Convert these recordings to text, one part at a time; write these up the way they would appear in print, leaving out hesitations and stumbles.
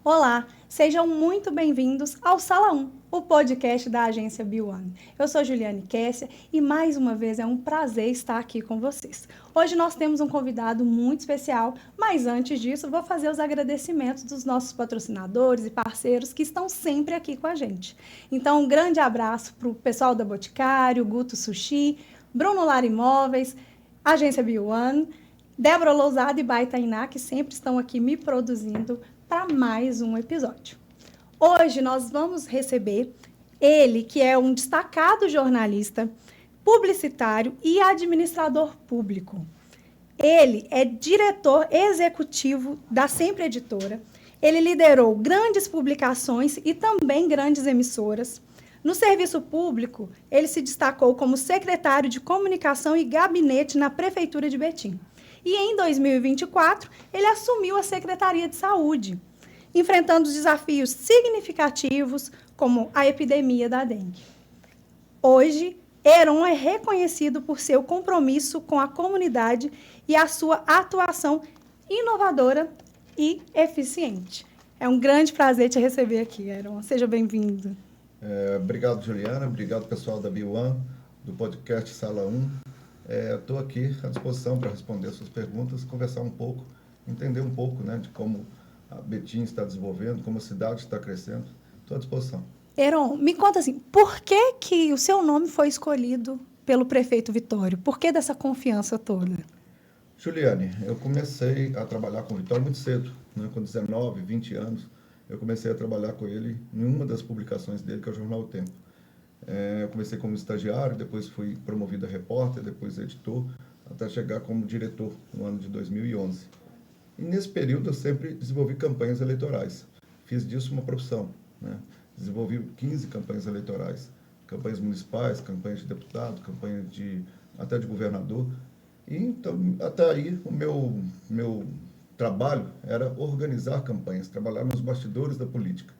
Olá, sejam muito bem-vindos ao Sala 1, o podcast da agência B1. Eu sou Juliane Kessia e mais uma vez é um prazer estar aqui com vocês. Hoje nós temos um convidado muito especial, mas antes disso vou fazer os agradecimentos dos nossos patrocinadores e parceiros que estão sempre aqui com a gente. Então um grande abraço para o pessoal da Boticário, Guto Sushi, Bruno Lar Imóveis, agência B1, Débora Lousada e Baitainá, que sempre estão aqui me produzindo para mais um episódio. Hoje nós vamos receber ele, que é um destacado jornalista, publicitário e administrador público. Ele é diretor executivo da Sempre Editora. Ele liderou grandes publicações e também grandes emissoras. No serviço público, ele se destacou como secretário de comunicação e gabinete na Prefeitura de Betim. E em 2024, ele assumiu a Secretaria de Saúde, enfrentando desafios significativos como a epidemia da dengue. Hoje, Heron é reconhecido por seu compromisso com a comunidade e a sua atuação inovadora e eficiente. É um grande prazer te receber aqui, Heron. Seja bem-vindo. Obrigado, Juliana. Obrigado, pessoal da B1, do podcast Sala 1. Estou aqui à disposição para responder as suas perguntas, conversar um pouco, entender um pouco, né, de como a Betim está desenvolvendo, como a cidade está crescendo. Estou à disposição. Heron, me conta assim, por que o seu nome foi escolhido pelo prefeito Vitório? Por que dessa confiança toda? Juliane, eu comecei a trabalhar com o Vitório muito cedo, né, com 19, 20 anos. Eu comecei a trabalhar com ele em uma das publicações dele, que é o Jornal O Tempo. Eu comecei como estagiário, depois fui promovido a repórter, depois editor, até chegar como diretor no ano de 2011. E nesse período eu sempre desenvolvi campanhas eleitorais. Fiz disso uma profissão, né? Desenvolvi 15 campanhas eleitorais, campanhas municipais, campanhas de deputado, campanhas até de governador. E então, até aí, o meu trabalho era organizar campanhas, trabalhar nos bastidores da política.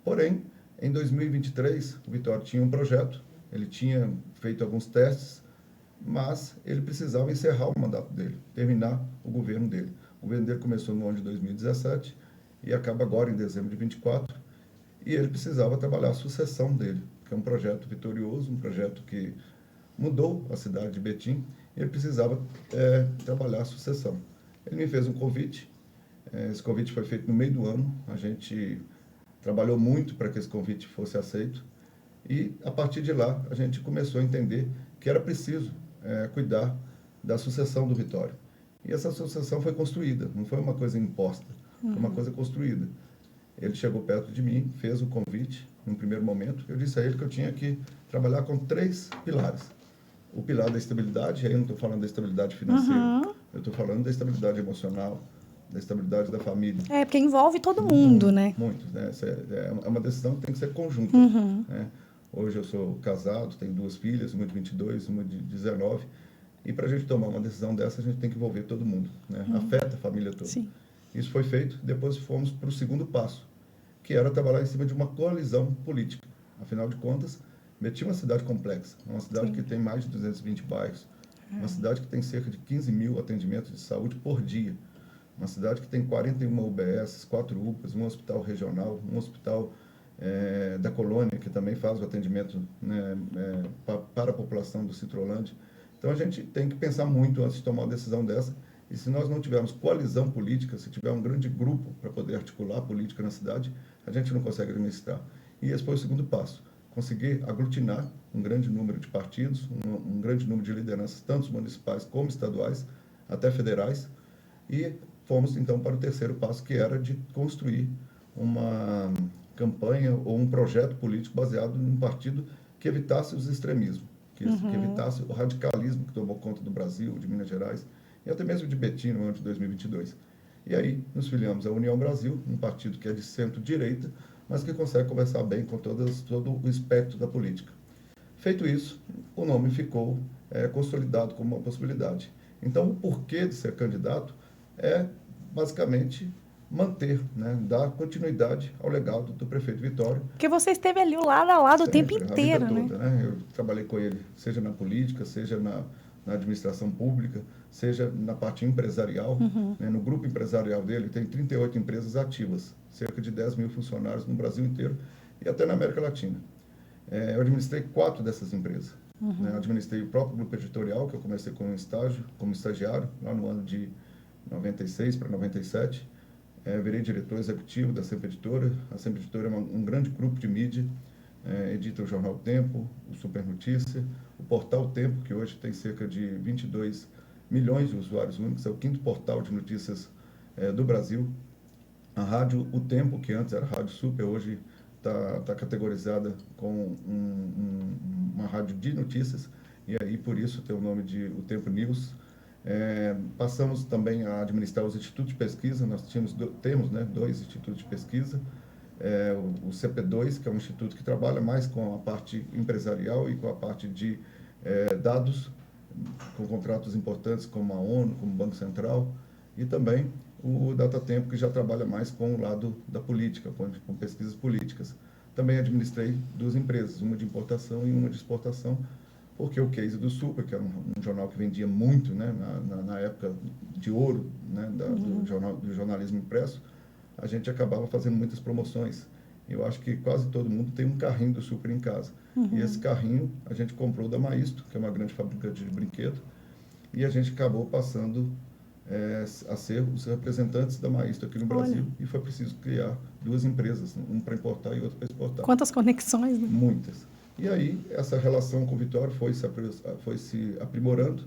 Porém, em 2023, o Vitório tinha um projeto, ele tinha feito alguns testes, mas ele precisava encerrar o mandato dele, terminar o governo dele. O governo dele começou no ano de 2017 e acaba agora em dezembro de 24, e ele precisava trabalhar a sucessão dele, que é um projeto vitorioso, um projeto que mudou a cidade de Betim, e ele precisava trabalhar a sucessão. Ele me fez um convite, esse convite foi feito no meio do ano, a gente trabalhou muito para que esse convite fosse aceito, e a partir de lá a gente começou a entender que era preciso cuidar da sucessão do Vitório. E essa sucessão foi construída, não foi uma coisa imposta, foi uma coisa construída. Ele chegou perto de mim, fez o convite, no primeiro momento, eu disse a ele que eu tinha que trabalhar com 3 pilares. O pilar da estabilidade, aí eu não estou falando da estabilidade financeira, eu estou falando da estabilidade emocional, da estabilidade da família. Porque envolve todo mundo, né? Muito, né? É uma decisão que tem que ser conjunta. Né? Hoje eu sou casado, tenho 2 filhas, uma de 22, uma de 19, e para a gente tomar uma decisão dessa, a gente tem que envolver todo mundo, né? Afeta a família toda. Sim. Isso foi feito, depois fomos para o segundo passo, que era trabalhar em cima de uma coalizão política. Afinal de contas, Betim é uma cidade complexa, uma cidade que tem mais de 220 bairros, uma cidade que tem cerca de 15 mil atendimentos de saúde por dia, uma cidade que tem 41 UBS, 4 UPAs, um hospital regional, um hospital da colônia, que também faz o atendimento, né, para a população do Citrolândia. Então, a gente tem que pensar muito antes de tomar uma decisão dessa. E se nós não tivermos coalizão política, se tiver um grande grupo para poder articular a política na cidade, a gente não consegue administrar. E esse foi o segundo passo. Conseguir aglutinar um grande número de partidos, um grande número de lideranças, tanto municipais como estaduais, até federais. E fomos, então, para o terceiro passo, que era de construir uma campanha ou um projeto político baseado num partido que evitasse os extremismos, que evitasse o radicalismo que tomou conta do Brasil, de Minas Gerais, e até mesmo de Betim no ano de 2022. E aí nos filiamos à União Brasil, um partido que é de centro-direita, mas que consegue conversar bem com todo o espectro da política. Feito isso, o nome ficou consolidado como uma possibilidade. Então, o porquê de ser candidato é, basicamente, manter, né, dar continuidade ao legado do prefeito Vitório. Porque você esteve ali lado a lado o tempo inteiro, a vida toda, né? Eu trabalhei com ele, seja na política, seja na administração pública, seja na parte empresarial. Né? No grupo empresarial dele tem 38 empresas ativas, cerca de 10 mil funcionários no Brasil inteiro e até na América Latina. Eu administrei 4 dessas empresas. Né? Administrei o próprio grupo editorial, que eu comecei como estagiário, lá no ano de 96 para 97. Virei diretor executivo da Sempre Editora. A Sempre Editora é um grande grupo de mídia, edita o jornal Tempo, o Super Notícia, o portal Tempo, que hoje tem cerca de 22 milhões de usuários únicos, é o 5º portal de notícias do Brasil. A rádio O Tempo, que antes era Rádio Super, hoje está categorizada como uma rádio de notícias, e aí por isso tem o nome de O Tempo News. Passamos também a administrar os institutos de pesquisa. Nós temos, né, 2 institutos de pesquisa. O CP2, que é um instituto que trabalha mais com a parte empresarial e com a parte de dados, com contratos importantes como a ONU, como o Banco Central, e também o Datatempo, que já trabalha mais com o lado da política, com pesquisas políticas. Também administrei 2 empresas, uma de importação e uma de exportação, porque o Case do Super, que era um jornal que vendia muito, né, na época de ouro, né, do jornalismo impresso, a gente acabava fazendo muitas promoções. Eu acho que quase todo mundo tem um carrinho do Super em casa. E esse carrinho a gente comprou da Maisto, que é uma grande fabricante de brinquedo, e a gente acabou passando a ser os representantes da Maisto aqui no Brasil. E foi preciso criar 2 empresas, uma para importar e outra para exportar. Quantas conexões, né? Muitas. E aí, essa relação com o Vitório foi se aprimorando.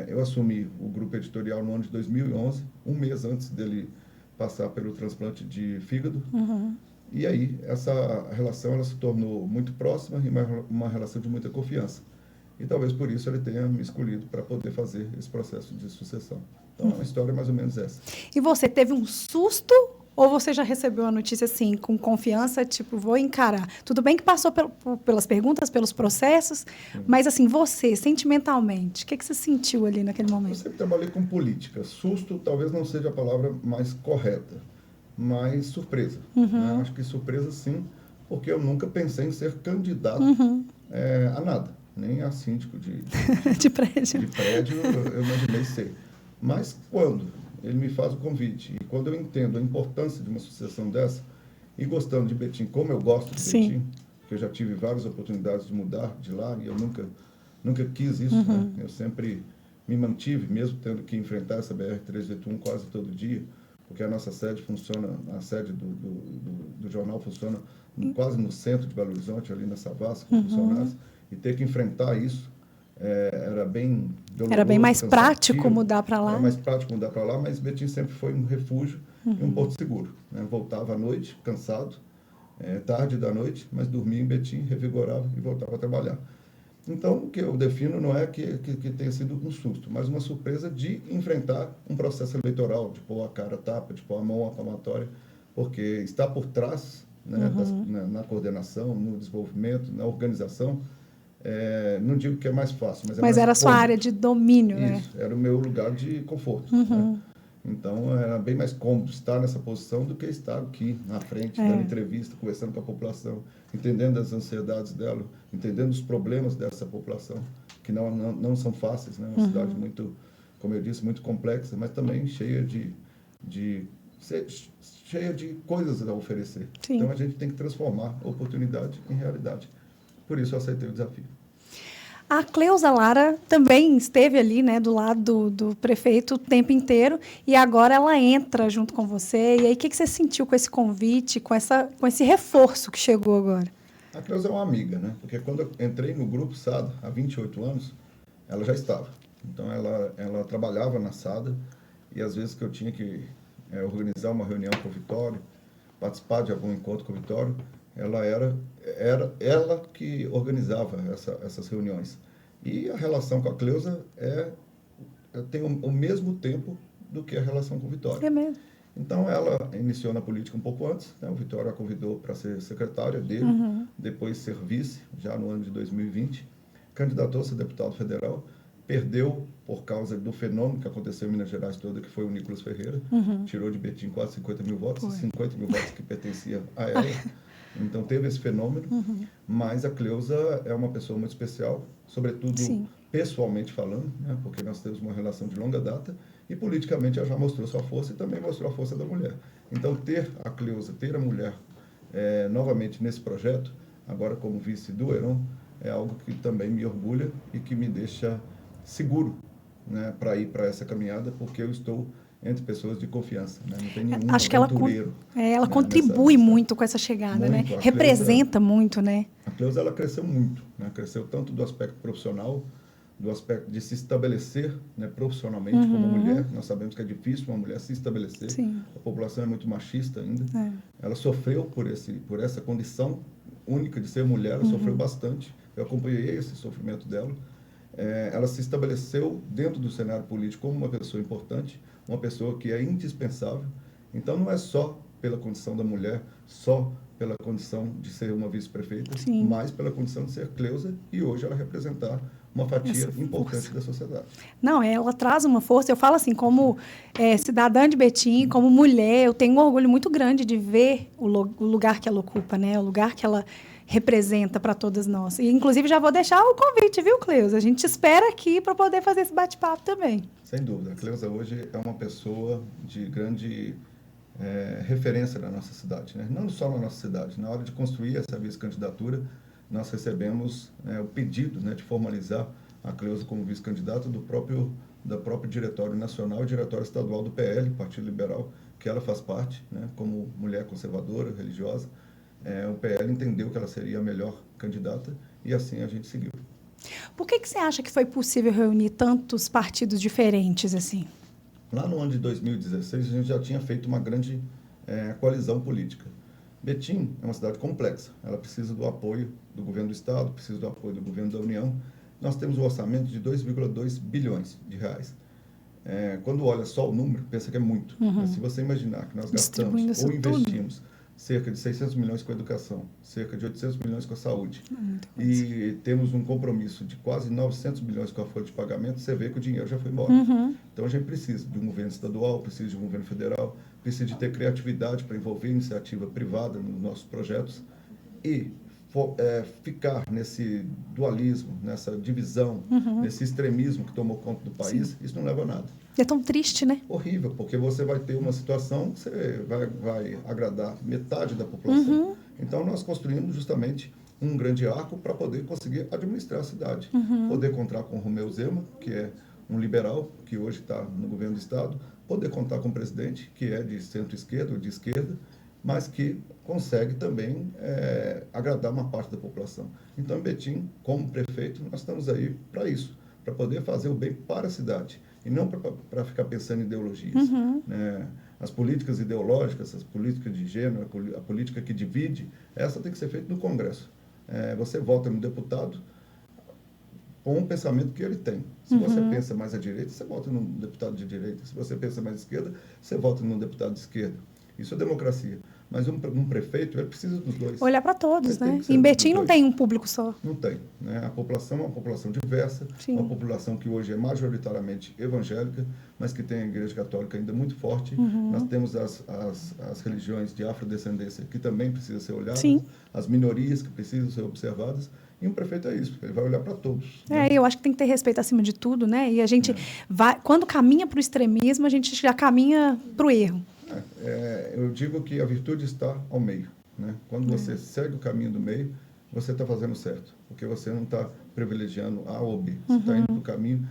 Eu assumi o grupo editorial no ano de 2011, um mês antes dele passar pelo transplante de fígado. E aí, essa relação ela se tornou muito próxima e uma relação de muita confiança. E talvez por isso ele tenha me escolhido para poder fazer esse processo de sucessão. Então, a história é mais ou menos essa. E você teve um susto? Ou você já recebeu a notícia assim, com confiança, tipo, vou encarar? Tudo bem que passou pelas perguntas, pelos processos, mas assim, você, sentimentalmente, o que você sentiu ali naquele momento? Eu sempre trabalhei com política. Susto talvez não seja a palavra mais correta, mas surpresa. Né? Acho que surpresa sim, porque eu nunca pensei em ser candidato a nada, nem a síndico de prédio. De prédio eu imaginei ser. Mas quando ele me faz o convite, e quando eu entendo a importância de uma sucessão dessa, e gostando de Betim, como eu gosto de Betim, que eu já tive várias oportunidades de mudar de lá, e eu nunca quis isso, né? Eu sempre me mantive, mesmo tendo que enfrentar essa BR-381 quase todo dia, porque a nossa sede funciona, a sede do jornal funciona quase no centro de Belo Horizonte, ali na Savassi, com funcionários, e ter que enfrentar isso, era bem doloroso, era bem mais cansativo, prático mudar para lá. Era mais prático mudar para lá, mas Betim sempre foi um refúgio e um porto seguro. Né? Voltava à noite, cansado, tarde da noite, mas dormia em Betim, revigorava e voltava a trabalhar. Então, o que eu defino não é que tenha sido um susto, mas uma surpresa de enfrentar um processo eleitoral, de pôr a cara a tapa, de pôr a mão à palmatória, porque está por trás, né, na coordenação, no desenvolvimento, na organização. Não digo que é mais fácil, mas mais era a sua cômodo. área de domínio, Isso, né? era o meu lugar de conforto. Né? Então, era bem mais cômodo estar nessa posição do que estar aqui na frente, dando entrevista, conversando com a população, entendendo as ansiedades dela, entendendo os problemas dessa população, que não são fáceis, né? Uma cidade muito, como eu disse, muito complexa, mas também cheia de coisas a oferecer. Sim. Então, a gente tem que transformar a oportunidade em realidade. Por isso, eu aceitei o desafio. A Cleusa Lara também esteve ali, né, do lado do prefeito o tempo inteiro, e agora ela entra junto com você. E aí, o que você sentiu com esse convite, com esse reforço que chegou agora? A Cleusa é uma amiga, né? Porque quando eu entrei no Grupo SADA, há 28 anos, ela já estava. Então, ela trabalhava na SADA, e às vezes que eu tinha que organizar uma reunião com o Vitório, participar de algum encontro com o Vitório, ela era ela que organizava essas reuniões. E a relação com a Cleusa tem o mesmo tempo do que a relação com o Vitório. É mesmo. Então, ela iniciou na política um pouco antes, né? O Vitório a convidou para ser secretária dele, depois ser vice, já no ano de 2020. Candidatou-se a deputado federal, perdeu por causa do fenômeno que aconteceu em Minas Gerais toda, que foi o Nicolas Ferreira, tirou de Betim quase 50 mil votos, 50 mil votos que pertenciam a ela. Então, teve esse fenômeno, mas a Cleusa é uma pessoa muito especial, sobretudo pessoalmente falando, né, porque nós temos uma relação de longa data, e politicamente ela já mostrou sua força e também mostrou a força da mulher. Então, ter a Cleusa, ter a mulher novamente nesse projeto, agora como vice do Heron, é algo que também me orgulha e que me deixa seguro, né, para ir para essa caminhada, porque eu estou entre pessoas de confiança, né? Não tem nenhum Acho que aventureiro. ela Né, contribui muito com essa chegada, né? muito. Representa muito, né? A Cleusa, ela cresceu muito, né? Cresceu tanto do aspecto profissional, do aspecto de se estabelecer, né, profissionalmente como mulher. Nós sabemos que é difícil uma mulher se estabelecer. Sim. A população é muito machista ainda. É. Ela sofreu por essa condição única de ser mulher, ela sofreu bastante. Eu acompanhei esse sofrimento dela. Ela se estabeleceu dentro do cenário político como uma pessoa importante, uma pessoa que é indispensável. Então, não é só pela condição da mulher, só pela condição de ser uma vice-prefeita, mas pela condição de ser Cleusa e hoje ela representar uma fatia importante da sociedade. Não, ela traz uma força. Eu falo assim, como cidadã de Betim, como mulher, eu tenho um orgulho muito grande de ver o lugar que ela ocupa, né? O lugar que ela representa para todas nós. E, inclusive, já vou deixar o convite, viu, Cleusa? A gente te espera aqui para poder fazer esse bate-papo também. Sem dúvida. A Cleusa hoje é uma pessoa de grande referência na nossa cidade, né? Não só na nossa cidade. Na hora de construir essa vice-candidatura, nós recebemos o pedido, né, de formalizar a Cleusa como vice-candidata do próprio Diretório Nacional e Diretório Estadual do PL, Partido Liberal, que ela faz parte, né, como mulher conservadora, religiosa. O PL entendeu que ela seria a melhor candidata e assim a gente seguiu. Por que você acha que foi possível reunir tantos partidos diferentes assim? Lá no ano de 2016, a gente já tinha feito uma grande coalizão política. Betim é uma cidade complexa, ela precisa do apoio do governo do Estado, precisa do apoio do governo da União. Nós temos um orçamento de 2,2 bilhões de reais. Quando olha só o número, pensa que é muito. Mas se você imaginar que nós gastamos ou investimos cerca de 600 milhões com a educação, cerca de 800 milhões com a saúde, e temos um compromisso de quase 900 milhões com a folha de pagamento, você vê que o dinheiro já foi embora. Então, a gente precisa de um governo estadual, precisa de um governo federal, precisa de ter criatividade para envolver iniciativa privada nos nossos projetos e ficar nesse dualismo, nessa divisão, nesse extremismo que tomou conta do país. Isso não leva a nada. É tão triste, né? Horrível, porque você vai ter uma situação que você vai agradar metade da população. Então, nós construímos justamente um grande arco para poder conseguir administrar a cidade. Poder contar com o Romeu Zema, que é um liberal, que hoje está no governo do Estado, poder contar com o presidente, que é de centro-esquerda ou de esquerda, mas que consegue também agradar uma parte da população. Então, em Betim, como prefeito, nós estamos aí para isso, para poder fazer o bem para a cidade, e não para ficar pensando em ideologias. Né? As políticas ideológicas, as políticas de gênero, a política que divide, essa tem que ser feita no Congresso. Você vota no deputado com o pensamento que ele tem. Se você pensa mais à direita, você vota num deputado de direita. Se você pensa mais à esquerda, você vota num deputado de esquerda. Isso é democracia. Mas um prefeito, ele precisa dos dois. Olhar para todos, né? Em Betim não tem um público só. Não tem. Né? A população é uma população diversa, uma população que hoje é majoritariamente evangélica, mas que tem a Igreja Católica ainda muito forte. Nós temos as religiões de afrodescendência que também precisam ser olhadas, as minorias que precisam ser observadas. E um prefeito é isso, ele vai olhar para todos. Né? Eu acho que tem que ter respeito acima de tudo, né? E a gente vai, quando caminha para o extremismo, a gente já caminha para o erro. Eu digo que a virtude está ao meio. Né? Quando você segue o caminho do meio, você está fazendo certo, porque você não está privilegiando A ou B. Você está indo para o caminho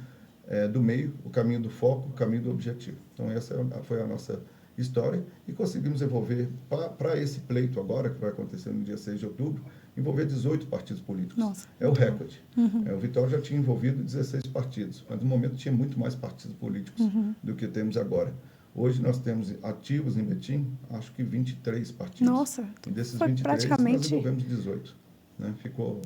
do meio, o caminho do foco, o caminho do objetivo. Então, essa foi a nossa história e conseguimos envolver, para esse pleito agora, que vai acontecer no dia 6 de outubro, envolver 18 partidos políticos. Nossa. É o recorde. O Vitória já tinha envolvido 16 partidos, mas no momento tinha muito mais partidos políticos do que temos agora. Hoje nós temos ativos em Betim, acho que 23 partidos. Nossa, e desses foi 23, praticamente nós envolvemos 18. Né?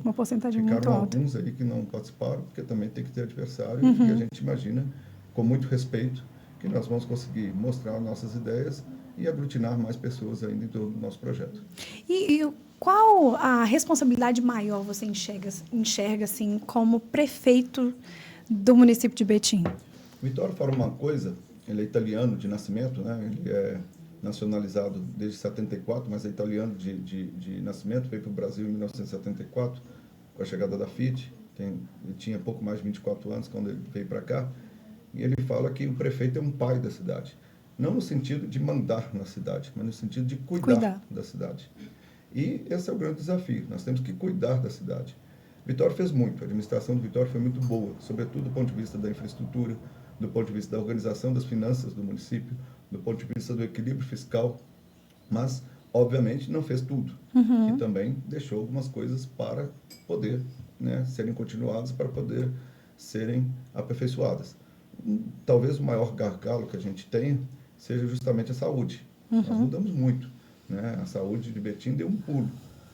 Uma porcentagem muito ficaram alta. alguns aí que não participaram, porque também tem que ter adversário, e a gente imagina, com muito respeito, que nós vamos conseguir mostrar nossas ideias e aglutinar mais pessoas ainda em torno do nosso projeto. E qual a responsabilidade maior você enxerga assim, como prefeito do município de Betim? Vitório fala uma coisa, ele é italiano de nascimento, né? Ele é nacionalizado desde 74, mas é italiano de nascimento, veio para o Brasil em 1974, com a chegada da Fiat. ele tinha pouco mais de 24 anos quando ele veio para cá, e ele fala que o prefeito é um pai da cidade. Não no sentido de mandar na cidade, mas no sentido de cuidar da cidade. E esse é o grande desafio, nós temos que cuidar da cidade. Vitória fez muito, a administração de Vitória foi muito boa, sobretudo do ponto de vista da infraestrutura, do ponto de vista da organização das finanças do município, do ponto de vista do equilíbrio fiscal, mas, obviamente, não fez tudo. E também deixou algumas coisas para poder, né, serem continuadas, para poder serem aperfeiçoadas. Talvez o maior gargalo que a gente tenha seja justamente a saúde. Nós mudamos muito, né? A saúde de Betim deu um pulo.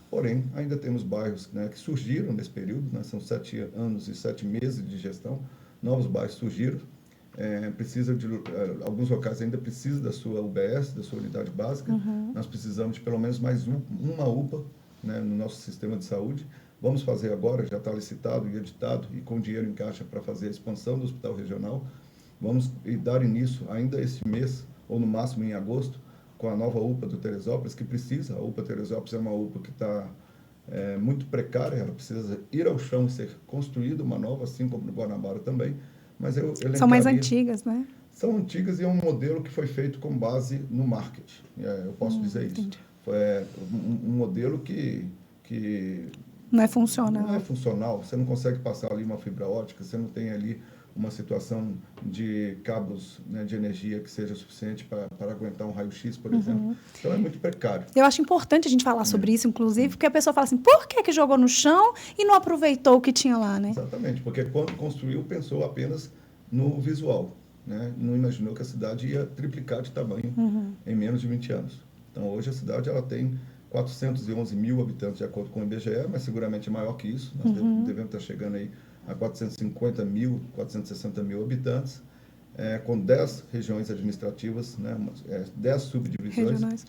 Porém, ainda temos bairros, né, que surgiram nesse período, né? São 7 anos e 7 meses de gestão, novos bairros surgiram. Alguns locais ainda precisam da sua UBS, da sua unidade básica. Nós precisamos de pelo menos mais uma UPA, né, no nosso sistema de saúde. Vamos fazer agora, já está licitado e editado e com dinheiro em caixa para fazer a expansão do hospital regional. Vamos dar início ainda esse mês, ou no máximo em agosto, com a nova UPA do Teresópolis, que precisa. A UPA Teresópolis é uma UPA que está muito precária, ela precisa ir ao chão e ser construída uma nova, assim como no Guanabara também. Mas são mais antigas, né? São antigas e é um modelo que foi feito com base no marketing. Eu posso dizer isso. Foi um modelo que não é funcional. Não é funcional. Você não consegue passar ali uma fibra ótica, você não tem ali uma situação de cabos, né, de energia que seja suficiente para aguentar um raio-x, por exemplo. Então, é muito precário. Eu acho importante a gente falar sobre isso, inclusive, porque a pessoa fala assim, por que jogou no chão e não aproveitou o que tinha lá, né? Exatamente, porque quando construiu, pensou apenas no visual, né? Não imaginou que a cidade ia triplicar de tamanho em menos de 20 anos. Então, hoje a cidade ela tem 411 mil habitantes, de acordo com o IBGE, mas seguramente é maior que isso. Nós devemos estar chegando aí a 450 mil, 460 mil habitantes, com 10 regiões administrativas, né, 10 subdivisões.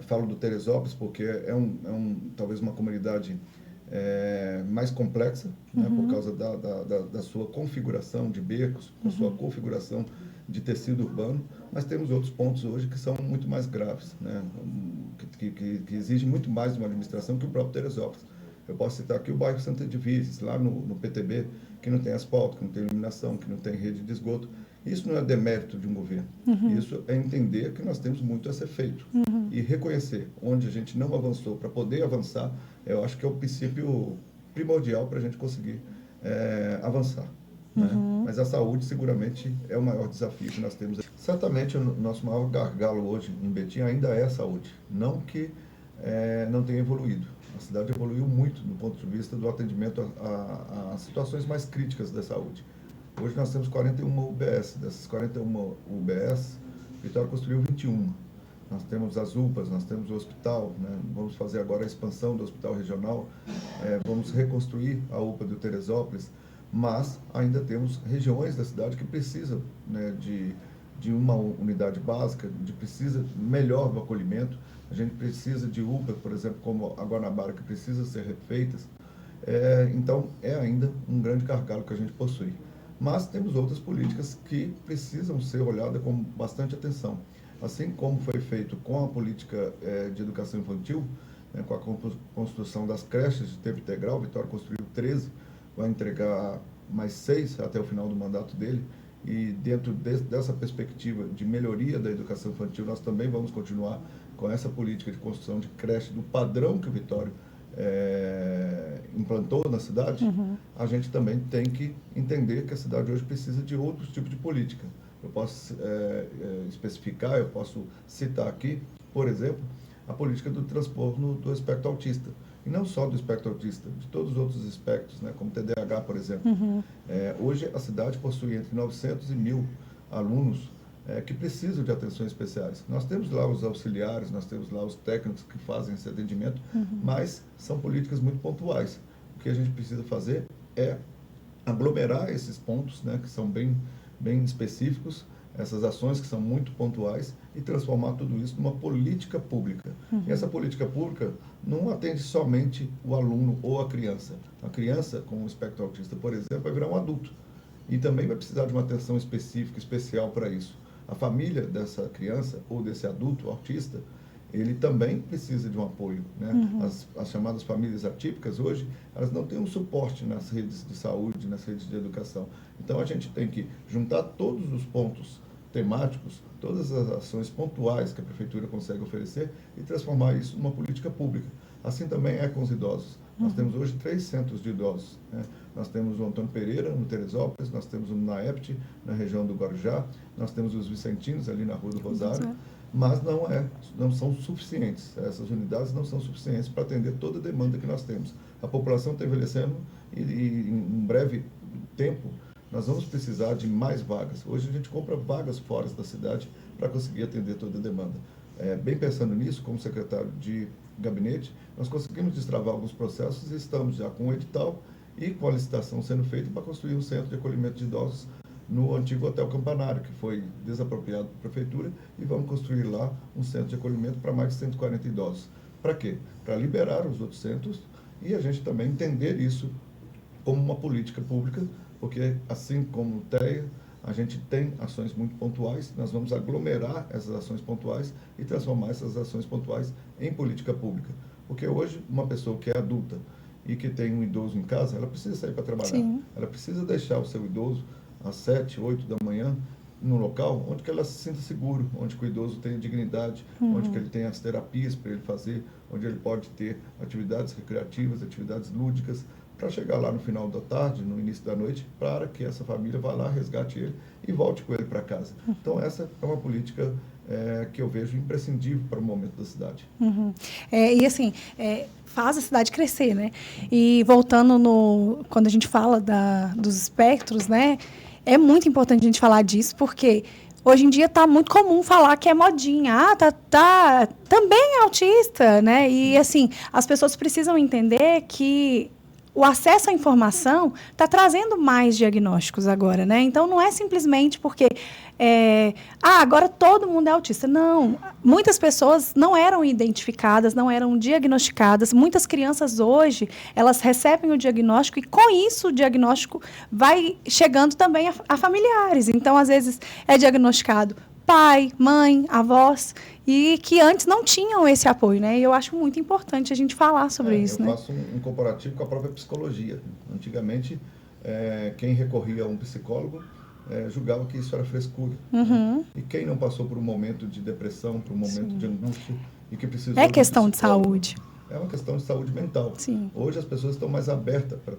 Falo do Teresópolis porque talvez uma comunidade mais complexa, né, por causa da sua configuração de becos, da sua configuração de tecido urbano, mas temos outros pontos hoje que são muito mais graves, né, que exigem muito mais de uma administração que o próprio Teresópolis. Eu posso citar aqui o bairro Santa Edviges, lá no PTB, que não tem asfalto, que não tem iluminação, que não tem rede de esgoto. Isso não é demérito de um governo. Isso é entender que nós temos muito a ser feito. E reconhecer onde a gente não avançou para poder avançar, eu acho que é o princípio primordial para a gente conseguir avançar. Né? Mas a saúde, seguramente, é o maior desafio que nós temos. Certamente, o nosso maior gargalo hoje em Betim ainda é a saúde. Não que não tenha evoluído. A cidade evoluiu muito do ponto de vista do atendimento a situações mais críticas da saúde. Hoje nós temos 41 UBS. Dessas 41 UBS, Vitória construiu 21. Nós temos as UPAs, nós temos o hospital, né? Vamos fazer agora a expansão do hospital regional, vamos reconstruir a UPA do Teresópolis, mas ainda temos regiões da cidade que precisam, né, de uma unidade básica, precisa melhor do acolhimento. A gente precisa de UPA, por exemplo, como a Guanabara, que precisa ser refeitas. Então, é ainda um grande gargalo que a gente possui. Mas temos outras políticas que precisam ser olhadas com bastante atenção. Assim como foi feito com a política de educação infantil, né, com a construção das creches de tempo integral, Vitória construiu 13, vai entregar mais 6 até o final do mandato dele. E dentro dessa perspectiva de melhoria da educação infantil, nós também vamos continuar com essa política de construção de creche do padrão que o Vitória implantou na cidade. A gente também tem que entender que a cidade hoje precisa de outros tipos de política. Eu posso especificar, eu posso citar aqui, por exemplo, a política do transtorno do espectro autista. E não só do espectro autista, de todos os outros espectros, né, como TDAH, por exemplo. Hoje, a cidade possui entre 900 e 1.000 alunos que precisam de atenções especiais. Nós temos lá os auxiliares, nós temos lá os técnicos que fazem esse atendimento, mas são políticas muito pontuais. O que a gente precisa fazer é aglomerar esses pontos, né, que são bem específicos, essas ações que são muito pontuais, e transformar tudo isso numa política pública. E essa política pública não atende somente o aluno ou a criança. A criança com o espectro autista, por exemplo, vai virar um adulto e também vai precisar de uma atenção específica, especial para isso. A família dessa criança ou desse adulto autista, ele também precisa de um apoio, né? As chamadas famílias atípicas hoje, elas não têm um suporte nas redes de saúde, nas redes de educação. Então a gente tem que juntar todos os pontos temáticos, todas as ações pontuais que a prefeitura consegue oferecer e transformar isso numa política pública. Assim também é com os idosos. Nós temos hoje 3 centros de idosos, né? Nós temos o Antônio Pereira, no Teresópolis, nós temos o Naept, na região do Guarujá, nós temos os Vicentinos, ali na Rua do Rosário, mas não são suficientes. Essas unidades não são suficientes para atender toda a demanda que nós temos. A população está envelhecendo e em um breve tempo nós vamos precisar de mais vagas. Hoje a gente compra vagas fora da cidade para conseguir atender toda a demanda. Bem pensando nisso, como secretário de gabinete, nós conseguimos destravar alguns processos e estamos já com o edital e com a licitação sendo feita para construir um centro de acolhimento de idosos no antigo Hotel Campanário, que foi desapropriado pela prefeitura, e vamos construir lá um centro de acolhimento para mais de 140 idosos. Para quê? Para liberar os outros centros e a gente também entender isso como uma política pública, porque assim como o TEA, a gente tem ações muito pontuais, nós vamos aglomerar essas ações pontuais e transformar essas ações pontuais em política pública. Porque hoje, uma pessoa que é adulta e que tem um idoso em casa, ela precisa sair para trabalhar. Sim. Ela precisa deixar o seu idoso às 7, 8 da manhã, num local onde que ela se sinta seguro, onde que o idoso tenha dignidade, onde que ele tenha as terapias para ele fazer, onde ele pode ter atividades recreativas, atividades lúdicas, para chegar lá no final da tarde, no início da noite, para que essa família vá lá, resgate ele e volte com ele para casa. Então, essa é uma política que eu vejo imprescindível para o momento da cidade. E assim, faz a cidade crescer, né? E voltando quando a gente fala dos espectros, né? É muito importante a gente falar disso, porque hoje em dia está muito comum falar que é modinha. Também é autista, né? E assim, as pessoas precisam entender que o acesso à informação está trazendo mais diagnósticos agora, né? Então, não é simplesmente porque agora todo mundo é autista. Não, muitas pessoas não eram identificadas, não eram diagnosticadas. Muitas crianças hoje, elas recebem o diagnóstico e, com isso, o diagnóstico vai chegando também a familiares. Então, às vezes, é diagnosticado pai, mãe, avós, e que antes não tinham esse apoio, né? E eu acho muito importante a gente falar sobre isso, eu né? faço um comparativo com a própria psicologia. Antigamente, quem recorria a um psicólogo julgava que isso era frescura. Né? E quem não passou por um momento de depressão, por um momento de angústia, e que precisou de questão de saúde. É uma questão de saúde mental. Sim. Hoje as pessoas estão mais abertas para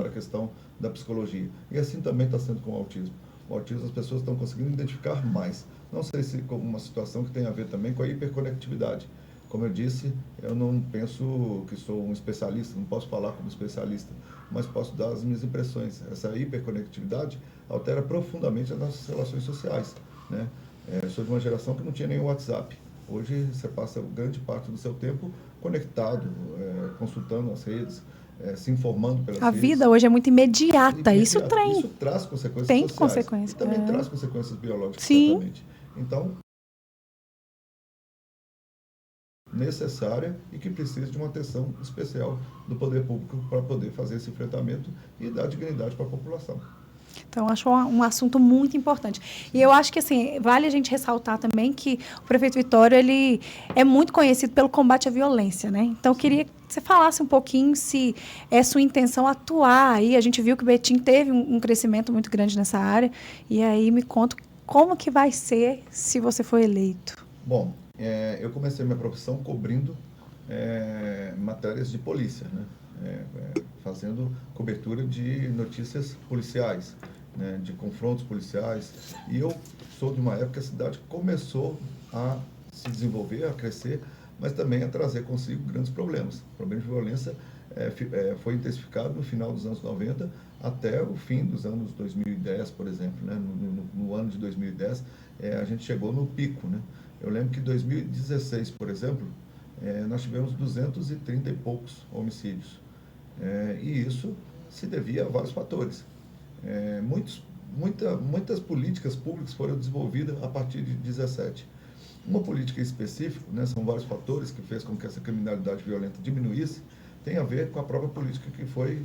a questão da psicologia. E assim também está sendo com o autismo. O autismo as pessoas estão conseguindo identificar mais. Não sei se como uma situação que tem a ver também com a hiperconectividade. Como eu disse, eu não penso que sou um especialista, não posso falar como especialista, mas posso dar as minhas impressões. Essa hiperconectividade altera profundamente as nossas relações sociais, né? Eu sou de uma geração que não tinha nem o WhatsApp. Hoje você passa grande parte do seu tempo conectado, consultando as redes, se informando pelas redes. A vida hoje é muito imediata. Isso traz consequências tem sociais. Consequências. E também traz consequências biológicas, Sim. certamente. Então, necessária e que precisa de uma atenção especial do poder público para poder fazer esse enfrentamento e dar dignidade para a população. Então, acho um assunto muito importante. E eu acho que, assim, vale a gente ressaltar também que o prefeito Vitório, ele é muito conhecido pelo combate à violência, né? Então, eu queria que você falasse um pouquinho se é sua intenção atuar aí. A gente viu que o Betim teve um crescimento muito grande nessa área. E aí, me conta como que vai ser se você for eleito. Bom, eu comecei minha profissão cobrindo matérias de polícia, né? Fazendo cobertura de notícias policiais, né? De confrontos policiais. E eu sou de uma época que a cidade começou a se desenvolver, a crescer, mas também a trazer consigo grandes problemas. O problema de violência foi intensificado no final dos anos 90 até o fim dos anos 2010, por exemplo, né? No ano de 2010, a gente chegou no pico, né? Eu lembro que em 2016, por exemplo, nós tivemos 230 e poucos homicídios. E isso se devia a vários fatores. Muitas políticas públicas foram desenvolvidas a partir de 2017. Uma política específica, né, são vários fatores que fez com que essa criminalidade violenta diminuísse, tem a ver com a própria política que foi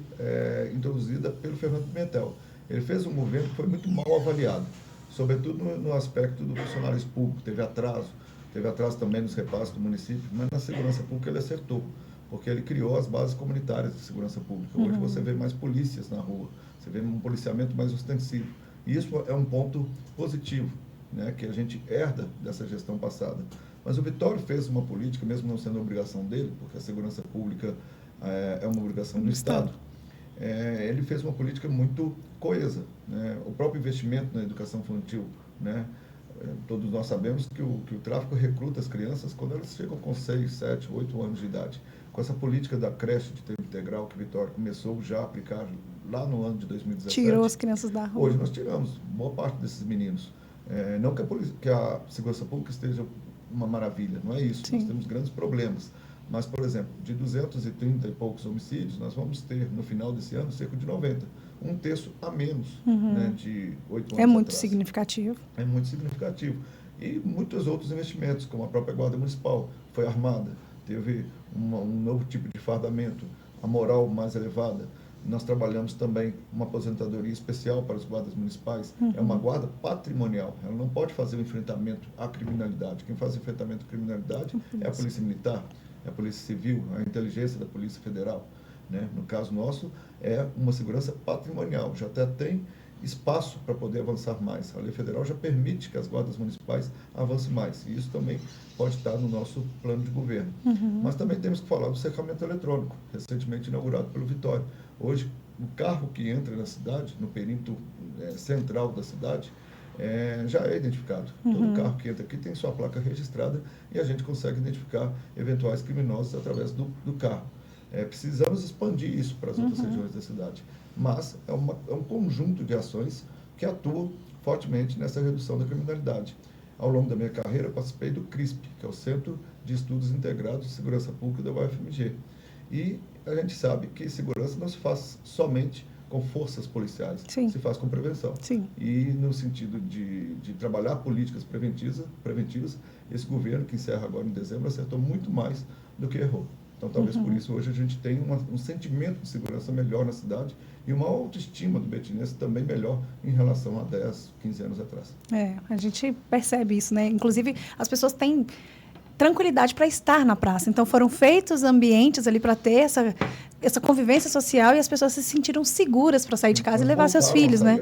introduzida pelo Fernando Pimentel. Ele fez um governo que foi muito mal avaliado, sobretudo no aspecto do funcionário público, teve atraso teve atraso também nos repasses do município, mas na segurança pública ele acertou, porque ele criou as bases comunitárias de segurança pública. Hoje você vê mais polícias na rua, você vê um policiamento mais ostensivo. E isso é um ponto positivo, né, que a gente herda dessa gestão passada. Mas o Vitório fez uma política, mesmo não sendo obrigação dele, porque a segurança pública é uma obrigação do Estado. Ele fez uma política muito coesa, né? O próprio investimento na educação infantil, né? Todos nós sabemos que o tráfico recruta as crianças quando elas chegam com 6, 7, 8 anos de idade. Com essa política da creche de tempo integral que o Vitório começou já a aplicar lá no ano de 2017. Tirou as crianças da rua. Hoje nós tiramos boa parte desses meninos. Não que a segurança pública esteja uma maravilha, não é isso. Sim. Nós temos grandes problemas. Mas, por exemplo, de 230 e poucos homicídios, nós vamos ter, no final desse ano, cerca de 90. Um terço a menos, né, de 8 anos É muito atrás. significativo. É muito significativo. E muitos outros investimentos, como a própria Guarda Municipal, foi armada, teve um novo tipo de fardamento, a moral mais elevada. Nós trabalhamos também uma aposentadoria especial para os guardas municipais. É uma guarda patrimonial. Ela não pode fazer o enfrentamento à criminalidade. Quem faz o enfrentamento à criminalidade é a Polícia Militar, é a Polícia Civil, a inteligência da Polícia Federal. Né? No caso nosso, é uma segurança patrimonial. Já até tem espaço para poder avançar mais. A lei federal já permite que as guardas municipais avancem mais. E isso também pode estar no nosso plano de governo. Mas também temos que falar do cercamento eletrônico, recentemente inaugurado pelo Vitório. Hoje, o carro que entra na cidade, no perímetro central da cidade, já é identificado. Todo carro que entra aqui tem sua placa registrada e a gente consegue identificar eventuais criminosos através do carro. Precisamos expandir isso para as outras regiões da cidade. Mas é um conjunto de ações que atuam fortemente nessa redução da criminalidade. Ao longo da minha carreira, eu participei do CRISP, que é o Centro de Estudos Integrados de Segurança Pública da UFMG. E a gente sabe que segurança não se faz somente com forças policiais, Sim. se faz com prevenção. Sim. E no sentido de trabalhar políticas preventivas, esse governo, que encerra agora em dezembro, acertou muito mais do que errou. Então, talvez por isso hoje a gente tenha um sentimento de segurança melhor na cidade e uma autoestima do betinense também melhor em relação a 10, 15 anos atrás. A gente percebe isso, né? Inclusive, as pessoas têm tranquilidade para estar na praça. Então, foram feitos ambientes ali para ter essa convivência social e as pessoas se sentiram seguras para sair de casa e levar seus filhos, né?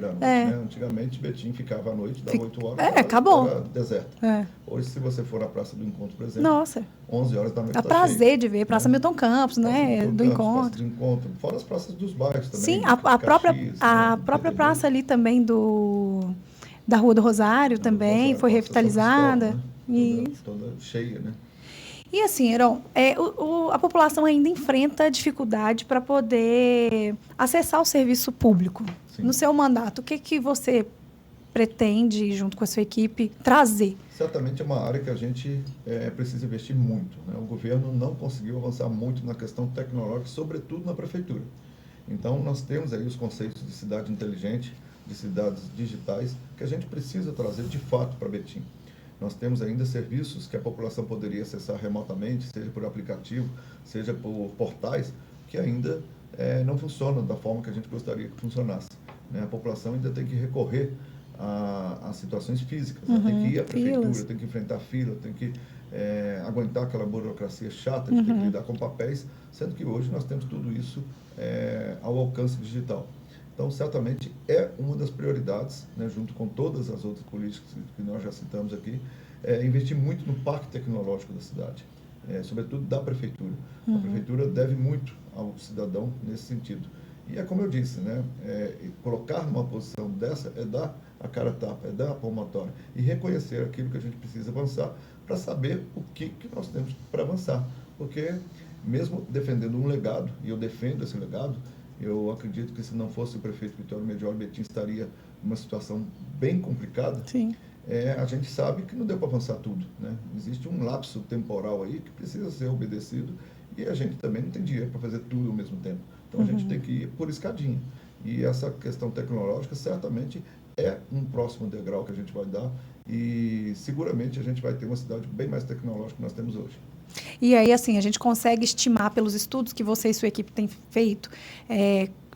Antigamente, Betim ficava à noite, dava 8 horas, acabou. Era deserto. Hoje, se você for na Praça do Encontro, por exemplo, Nossa, 11 horas da noite dá prazer de ver. Praça Milton Campos, né? Do Encontro. Praça do Encontro. Fora as praças dos bairros também. Sim, a própria praça ali também da Rua do Rosário também foi revitalizada. Toda cheia, né? E assim, Heron, a população ainda enfrenta dificuldade para poder acessar o serviço público. Sim. No seu mandato, o que você pretende, junto com a sua equipe, trazer? Certamente é uma área que a gente precisa investir muito, né? O governo não conseguiu avançar muito na questão tecnológica, sobretudo na prefeitura. Então, nós temos aí os conceitos de cidade inteligente, de cidades digitais, que a gente precisa trazer de fato para Betim. Nós temos ainda serviços que a população poderia acessar remotamente, seja por aplicativo, seja por portais, que ainda não funcionam da forma que a gente gostaria que funcionasse. Né? A população ainda tem que recorrer a situações físicas, tem que ir à prefeitura, tem que enfrentar fila, tem que aguentar aquela burocracia chata de ter que lidar com papéis, sendo que hoje nós temos tudo isso ao alcance digital. Então, certamente, é uma das prioridades, né, junto com todas as outras políticas que nós já citamos aqui, investir muito no parque tecnológico da cidade, sobretudo da prefeitura. A prefeitura deve muito ao cidadão nesse sentido. E é como eu disse, né, colocar numa posição dessa é dar a cara a tapa, é dar a palmatória e reconhecer aquilo que a gente precisa avançar para saber o que nós temos para avançar. Porque, mesmo defendendo um legado, e eu defendo esse legado, eu acredito que se não fosse o prefeito Vitório Medioli, Betim estaria numa situação bem complicada. Sim. A gente sabe que não deu para avançar tudo, né? Existe um lapso temporal aí que precisa ser obedecido e a gente também não tem dinheiro para fazer tudo ao mesmo tempo. Então, a gente tem que ir por escadinha. E essa questão tecnológica certamente é um próximo degrau que a gente vai dar e seguramente a gente vai ter uma cidade bem mais tecnológica que nós temos hoje. E aí, assim, a gente consegue estimar pelos estudos que você e sua equipe têm feito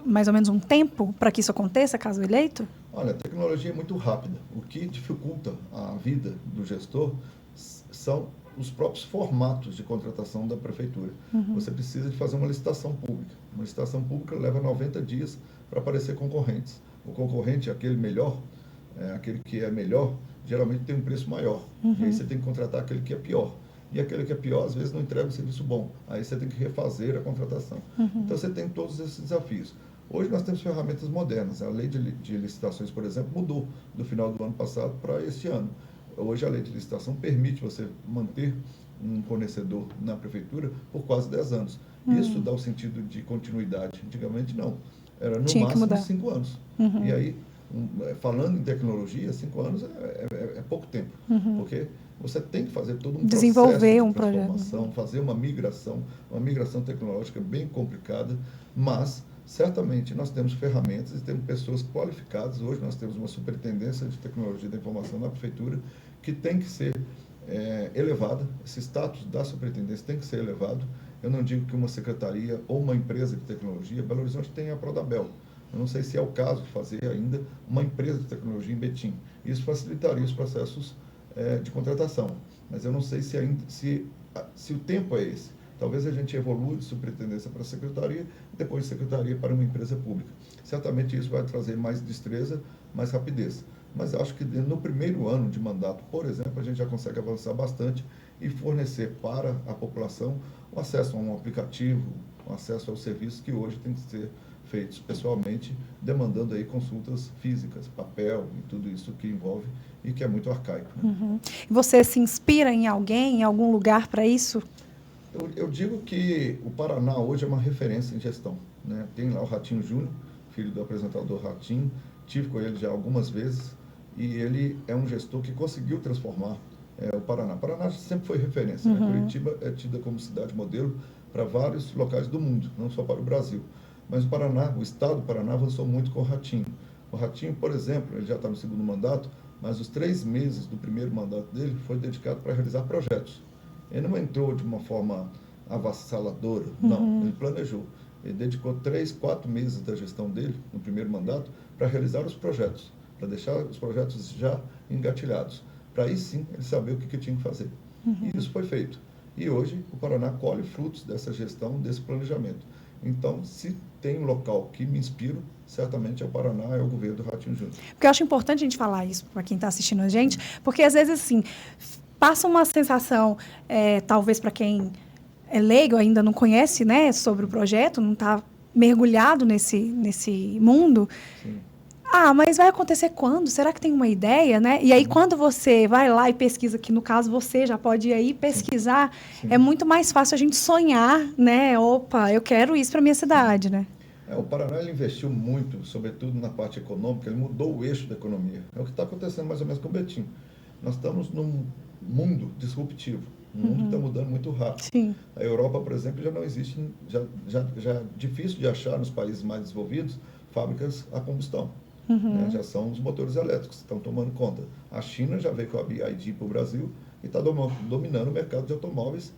mais ou menos um tempo para que isso aconteça, caso eleito? Olha, a tecnologia é muito rápida. O que dificulta a vida do gestor são os próprios formatos de contratação da prefeitura. Você precisa de fazer uma licitação pública. Uma licitação pública leva 90 dias para aparecer concorrentes. O concorrente, aquele melhor, aquele que é melhor, geralmente tem um preço maior. E aí você tem que contratar aquele que é pior. E aquele que é pior, às vezes, não entrega um serviço bom. Aí você tem que refazer a contratação. Então, você tem todos esses desafios. Hoje, nós temos ferramentas modernas. A lei de licitações, por exemplo, mudou do final do ano passado para este ano. Hoje, a lei de licitação permite você manter um fornecedor na prefeitura por quase 10 anos. Isso dá o sentido de continuidade. Antigamente, não. Era no máximo 5 anos. E aí, falando em tecnologia, 5 anos é pouco tempo. Porque você tem que fazer todo um desenvolver processo um de transformação, projeto, fazer uma migração tecnológica bem complicada, mas certamente nós temos ferramentas e temos pessoas qualificadas. Hoje nós temos uma superintendência de tecnologia da informação na prefeitura que tem que ser elevada. Esse status da superintendência tem que ser elevado. Eu não digo que uma secretaria ou uma empresa de tecnologia, Belo Horizonte tem a Prodabel. Eu não sei se é o caso de fazer ainda uma empresa de tecnologia em Betim. Isso facilitaria os processos de contratação. Mas eu não sei se o tempo é esse. Talvez a gente evolua de superintendência para a secretaria e depois de secretaria para uma empresa pública. Certamente isso vai trazer mais destreza, mais rapidez. Mas acho que no primeiro ano de mandato, por exemplo, a gente já consegue avançar bastante e fornecer para a população o acesso a um aplicativo, o acesso aos serviços que hoje tem que ser feitos pessoalmente, demandando aí consultas físicas, papel e tudo isso que envolve e que é muito arcaico. Né? Você se inspira em alguém, em algum lugar para isso? Eu digo que o Paraná hoje é uma referência em gestão. Né? Tem lá o Ratinho Júnior, filho do apresentador Ratinho, tive com ele já algumas vezes, e ele é um gestor que conseguiu transformar o Paraná. O Paraná sempre foi referência. Né? Curitiba é tida como cidade modelo para vários locais do mundo, não só para o Brasil. Mas o Paraná, o estado do Paraná avançou muito com o Ratinho. O Ratinho, por exemplo, ele já está no segundo mandato, mas os 3 meses do primeiro mandato dele foi dedicado para realizar projetos. Ele não entrou de uma forma avassaladora, não, ele planejou. Ele dedicou 3, 4 meses da gestão dele, no primeiro mandato, para realizar os projetos, para deixar os projetos já engatilhados, para aí sim ele saber o que tinha que fazer. E isso foi feito. E hoje o Paraná colhe frutos dessa gestão, desse planejamento. Então, se tem um local que me inspira, certamente é o Paraná, é o governo do Ratinho Júnior. Porque eu acho importante a gente falar isso para quem está assistindo a gente, porque às vezes, assim, passa uma sensação, talvez para quem é leigo, ainda não conhece, né, sobre o projeto, não está mergulhado nesse mundo. Sim. Mas vai acontecer quando? Será que tem uma ideia, né? E aí, quando você vai lá e pesquisa, que no caso você já pode ir aí pesquisar, Sim. É muito mais fácil a gente sonhar, né? Opa, eu quero isso para minha cidade, né? O Paraná ele investiu muito, sobretudo na parte econômica, ele mudou o eixo da economia. É o que está acontecendo mais ou menos com o Betim. Nós estamos num mundo disruptivo, um mundo que está mudando muito rápido. Sim. A Europa, por exemplo, já não existe, já é difícil de achar nos países mais desenvolvidos fábricas a combustão. Né? Já são os motores elétricos que estão tomando conta. A China já veio com a BYD para o Brasil e está dominando o mercado de automóveis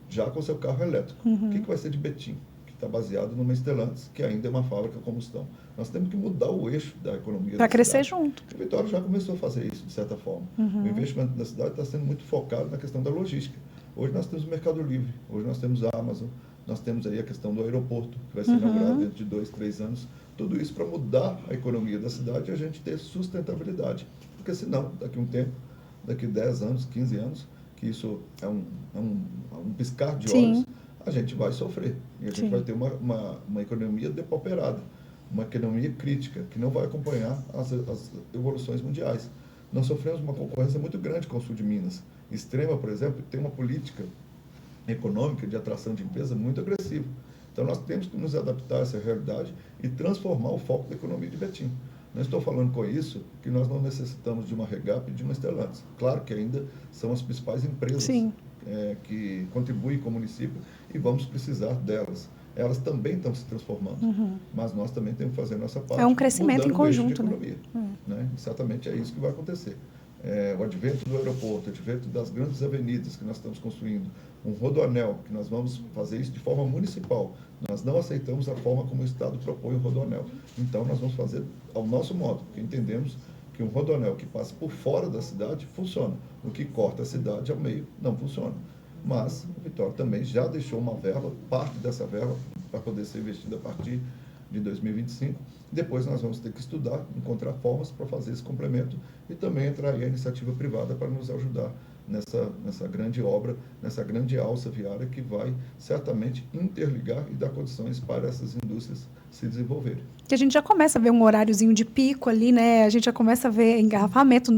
já com seu carro elétrico. O que vai ser de Betim? Que está baseado numa Stellantis, que ainda é uma fábrica a combustão. Nós temos que mudar o eixo da economia para crescer junto. O Vitória já começou a fazer isso, de certa forma. O investimento da cidade está sendo muito focado na questão da logística. Hoje nós temos o Mercado Livre, hoje nós temos a Amazon, nós temos aí a questão do aeroporto, que vai ser inaugurado dentro de 2, 3 anos. Tudo isso para mudar a economia da cidade e a gente ter sustentabilidade. Porque senão, daqui a um tempo, daqui 10 anos, 15 anos, que isso é um piscar de olhos, a gente vai sofrer. E a gente vai ter uma economia depauperada, uma economia crítica, que não vai acompanhar as evoluções mundiais. Nós sofremos uma concorrência muito grande com o sul de Minas. Extrema, por exemplo, tem uma política econômica de atração de empresas muito agressiva. Então, nós temos que nos adaptar a essa realidade e transformar o foco da economia de Betim. Não estou falando com isso que nós não necessitamos de uma Regap e de uma Stellantis. Claro que ainda são as principais empresas que contribuem com o município e vamos precisar delas. Elas também estão se transformando, mas nós também temos que fazer a nossa parte. É um crescimento em conjunto, né? Exatamente é isso que vai acontecer. O advento do aeroporto, o advento das grandes avenidas que nós estamos construindo, um rodoanel, que nós vamos fazer isso de forma municipal. Nós não aceitamos a forma como o Estado propõe o rodoanel. Então, nós vamos fazer ao nosso modo, porque entendemos que um rodoanel que passa por fora da cidade funciona. O que corta a cidade ao meio não funciona. Mas o Vitória também já deixou uma verba, parte dessa verba, para poder ser investida a partir de 2025. Depois nós vamos ter que estudar, encontrar formas para fazer esse complemento e também entrar aí a iniciativa privada para nos ajudar nessa grande obra, nessa grande alça viária que vai certamente interligar e dar condições para essas indústrias se desenvolverem. Que a gente já começa a ver um horáriozinho de pico ali, né? A gente já começa a ver engarrafamento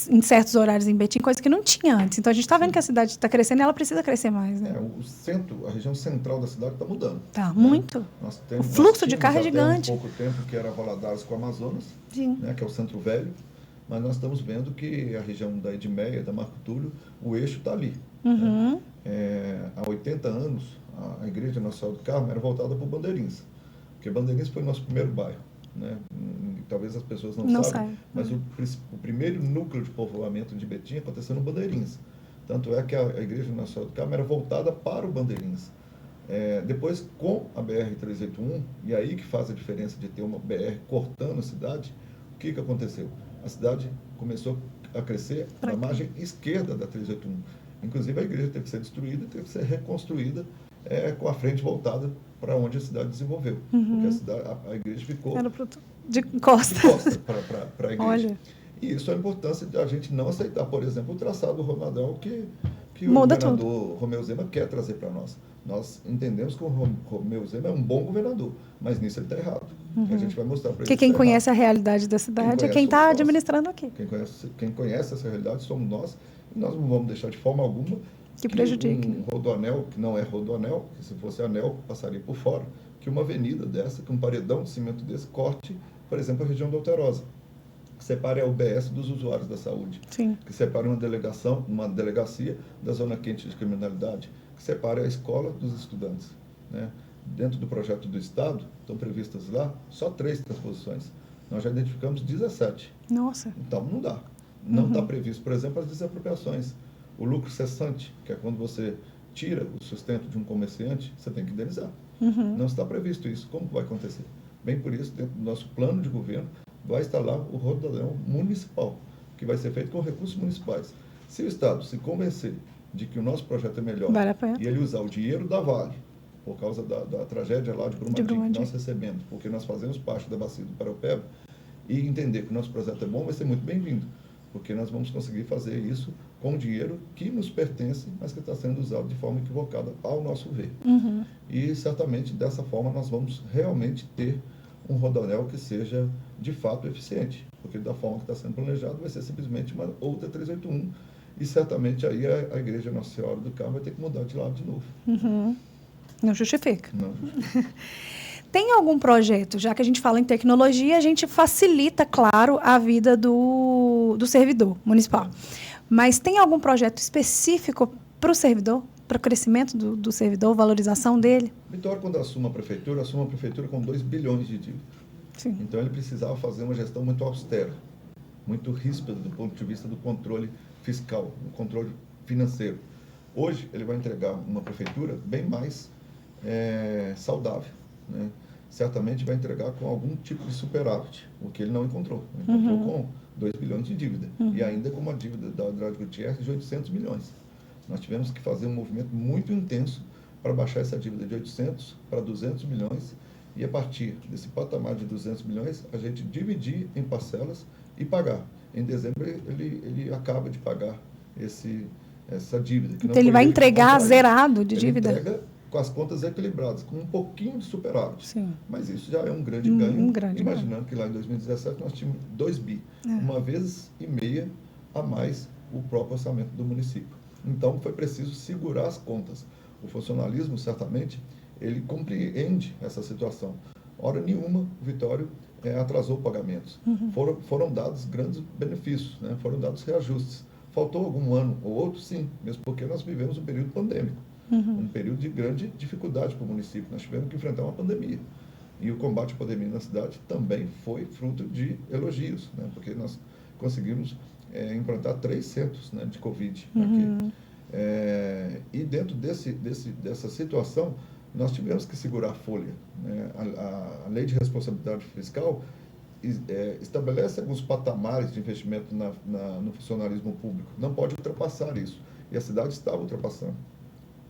em certos horários em Betim, coisa que não tinha antes. Então a gente está vendo que a cidade está crescendo e ela precisa crescer mais, né? O centro, a região central da cidade está mudando. Tá, muito. O fluxo de carro é gigante. Há pouco tempo que era Valadares com Amazonas, né, que é o centro velho, mas nós estamos vendo que a região da Edmeia, da Marco Túlio, o eixo está ali. Uhum. Né? Há 80 anos, a Igreja Nossa Senhora do Carmo era voltada para o Bandeirinhos, porque Bandeirinhos foi o nosso primeiro bairro. Né? Talvez as pessoas não sabem, mas o primeiro núcleo de povoamento de Betim aconteceu no Bandeirinhos. Tanto é que a Igreja Nossa Senhora do Carmo era voltada para o Bandeirinhos. Depois, com a BR-381, e aí que faz a diferença de ter uma BR cortando a cidade, o que aconteceu? A cidade começou a crescer na margem esquerda da 381. Inclusive, a igreja teve que ser destruída, teve que ser reconstruída com a frente voltada para onde a cidade desenvolveu. Porque a igreja ficou de costa para a igreja. Olha. E isso é a importância de a gente não aceitar, por exemplo, o traçado do Romadão que o Muda governador tudo. Romeu Zema quer trazer para nós. Nós entendemos que o Romeu Zema é um bom governador, mas nisso ele está errado. A gente vai mostrar para ele. Porque quem conhece a realidade da cidade é quem está administrando aqui. Quem conhece essa realidade somos nós, e nós não vamos deixar de forma alguma que prejudique. Um rodoanel, que não é rodoanel, que se fosse anel, passaria por fora, que uma avenida dessa, que um paredão de cimento desse, corte, por exemplo, a região da Alterosa, que separe a UBS dos usuários da saúde, Sim. que separe uma delegacia da zona quente de criminalidade, que separe a escola dos estudantes. Né? Dentro do projeto do Estado, estão previstas lá só 3 transposições. Nós já identificamos 17. Nossa. Então, não dá. Não está previsto, por exemplo, as desapropriações. O lucro cessante, que é quando você tira o sustento de um comerciante, você tem que indenizar. Não está previsto isso. Como vai acontecer? Bem por isso, dentro do nosso plano de governo, vai estar lá o rodoanel municipal, que vai ser feito com recursos municipais. Se o Estado se convencer de que o nosso projeto é melhor e ele usar o dinheiro da Vale, por causa da tragédia lá de Brumadinho, que nós recebemos, porque nós fazemos parte da bacia do Paraupeba, e entender que o nosso projeto é bom, vai ser muito bem-vindo, porque nós vamos conseguir fazer isso com dinheiro que nos pertence, mas que está sendo usado de forma equivocada, ao nosso ver. E, certamente, dessa forma, nós vamos realmente ter um rodoanel que seja, de fato, eficiente, porque da forma que está sendo planejado, vai ser simplesmente uma outra 381, e, certamente, aí a Igreja Nossa Senhora do Carmo vai ter que mudar de lado de novo. Não justifica. Não justifica. Tem algum projeto, já que a gente fala em tecnologia, a gente facilita, claro, a vida do servidor municipal. Mas tem algum projeto específico para o servidor, para o crescimento do servidor, valorização dele? Vitória, quando assume a prefeitura com 2 bilhões de dívida. Sim. Então, ele precisava fazer uma gestão muito austera, muito ríspida do ponto de vista do controle fiscal, do controle financeiro. Hoje, ele vai entregar uma prefeitura bem mais saudável. Né? Certamente vai entregar com algum tipo de superávit, o que ele não encontrou. Ele encontrou com 2 bilhões de dívida, e ainda com uma dívida da Andrade Gutierrez de 800 milhões. Nós tivemos que fazer um movimento muito intenso para baixar essa dívida de 800 para 200 milhões, e a partir desse patamar de 200 milhões, a gente dividir em parcelas e pagar. Em dezembro, ele acaba de pagar essa dívida. Que não então, ele vai entregar zerado de dívida? Ele entrega com as contas equilibradas, com um pouquinho de superávit. Sim. Mas isso já é um grande ganho, imaginando ganho. que lá em 2017 nós tínhamos 2 bi, uma vez e meia a mais o próprio orçamento do município. Então, foi preciso segurar as contas. O funcionalismo, certamente, ele compreende essa situação. Hora nenhuma, o Vitório atrasou pagamentos. Foram dados grandes benefícios, né? Foram dados reajustes. Faltou algum ano ou outro? Sim, mesmo porque nós vivemos um período pandêmico. Um período de grande dificuldade para o município. Nós tivemos que enfrentar uma pandemia. E o combate à pandemia na cidade também foi fruto de elogios, né? Porque nós conseguimos implantar 3 centros, né, de Covid aqui. E dentro dessa situação, nós tivemos que segurar a folha. Né? A lei de responsabilidade fiscal estabelece alguns patamares de investimento no funcionalismo público. Não pode ultrapassar isso. E a cidade estava ultrapassando.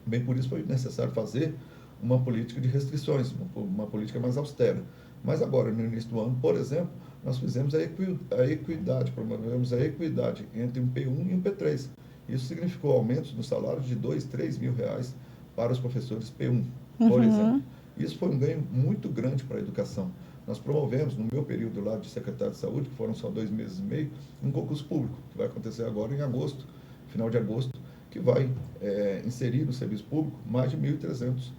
Bem por isso foi necessário fazer uma política de restrições, uma política mais austera. Mas agora, no início do ano, por exemplo, nós fizemos a equidade, promovemos a equidade entre um P1 e um P3. Isso significou aumentos no salário de 2, 3 mil reais para os professores P1, por exemplo. Isso foi um ganho muito grande para a educação. Nós promovemos, no meu período lá de secretário de saúde, que foram só 2 meses e meio, um concurso público, que vai acontecer agora em agosto, final de agosto, que vai inserir no serviço público mais de 1.300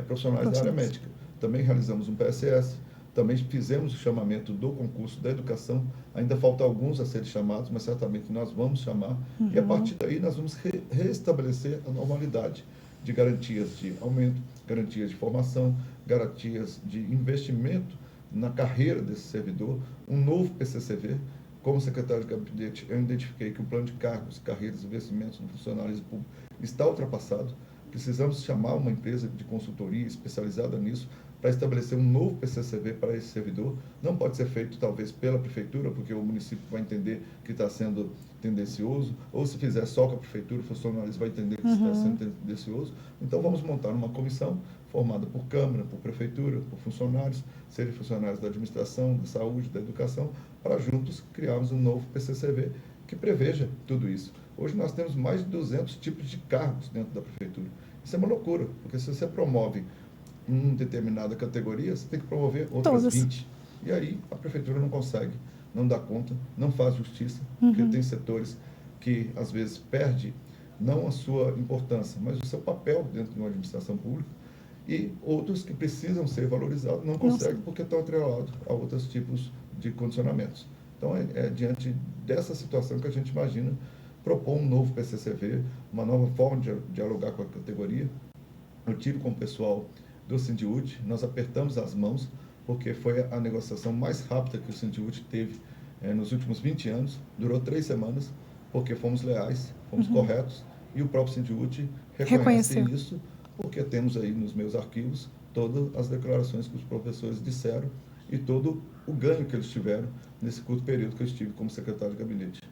profissionais da área médica. Também realizamos um PSS, também fizemos o chamamento do concurso da educação. Ainda faltam alguns a serem chamados, mas certamente nós vamos chamar. E a partir daí nós vamos restabelecer a normalidade de garantias de aumento, garantias de formação, garantias de investimento na carreira desse servidor, um novo PCCV. Como secretário de gabinete, eu identifiquei que o plano de cargos, carreiras e investimentos no funcionalismo público está ultrapassado. Precisamos chamar uma empresa de consultoria especializada nisso para estabelecer um novo PCCV para esse servidor. Não pode ser feito, talvez, pela prefeitura, porque o município vai entender que está sendo tendencioso, ou se fizer só com a prefeitura, o funcionário vai entender que está sendo tendencioso. Então, vamos montar uma comissão formada por Câmara, por Prefeitura, por funcionários, serem funcionários da administração, da saúde, da educação, para juntos criarmos um novo PCCV que preveja tudo isso. Hoje nós temos mais de 200 tipos de cargos dentro da Prefeitura. Isso é uma loucura, porque se você promove em determinada categoria, você tem que promover outras 20. E aí a Prefeitura não consegue, não dá conta, não faz justiça, porque tem setores que às vezes perde não a sua importância, mas o seu papel dentro de uma administração pública, e outros que precisam ser valorizados não conseguem porque estão atrelados a outros tipos de condicionamentos. Então, diante dessa situação que a gente imagina propor um novo PCCV, uma nova forma de dialogar com a categoria. Eu tive com o pessoal do Sindiúti, nós apertamos as mãos, porque foi a negociação mais rápida que o Sindiúti teve nos últimos 20 anos, durou 3 semanas, porque fomos leais, fomos corretos, e o próprio Sindiúti reconhece isso, porque temos aí nos meus arquivos todas as declarações que os professores disseram e todo o ganho que eles tiveram nesse curto período que eu estive como secretário de gabinete.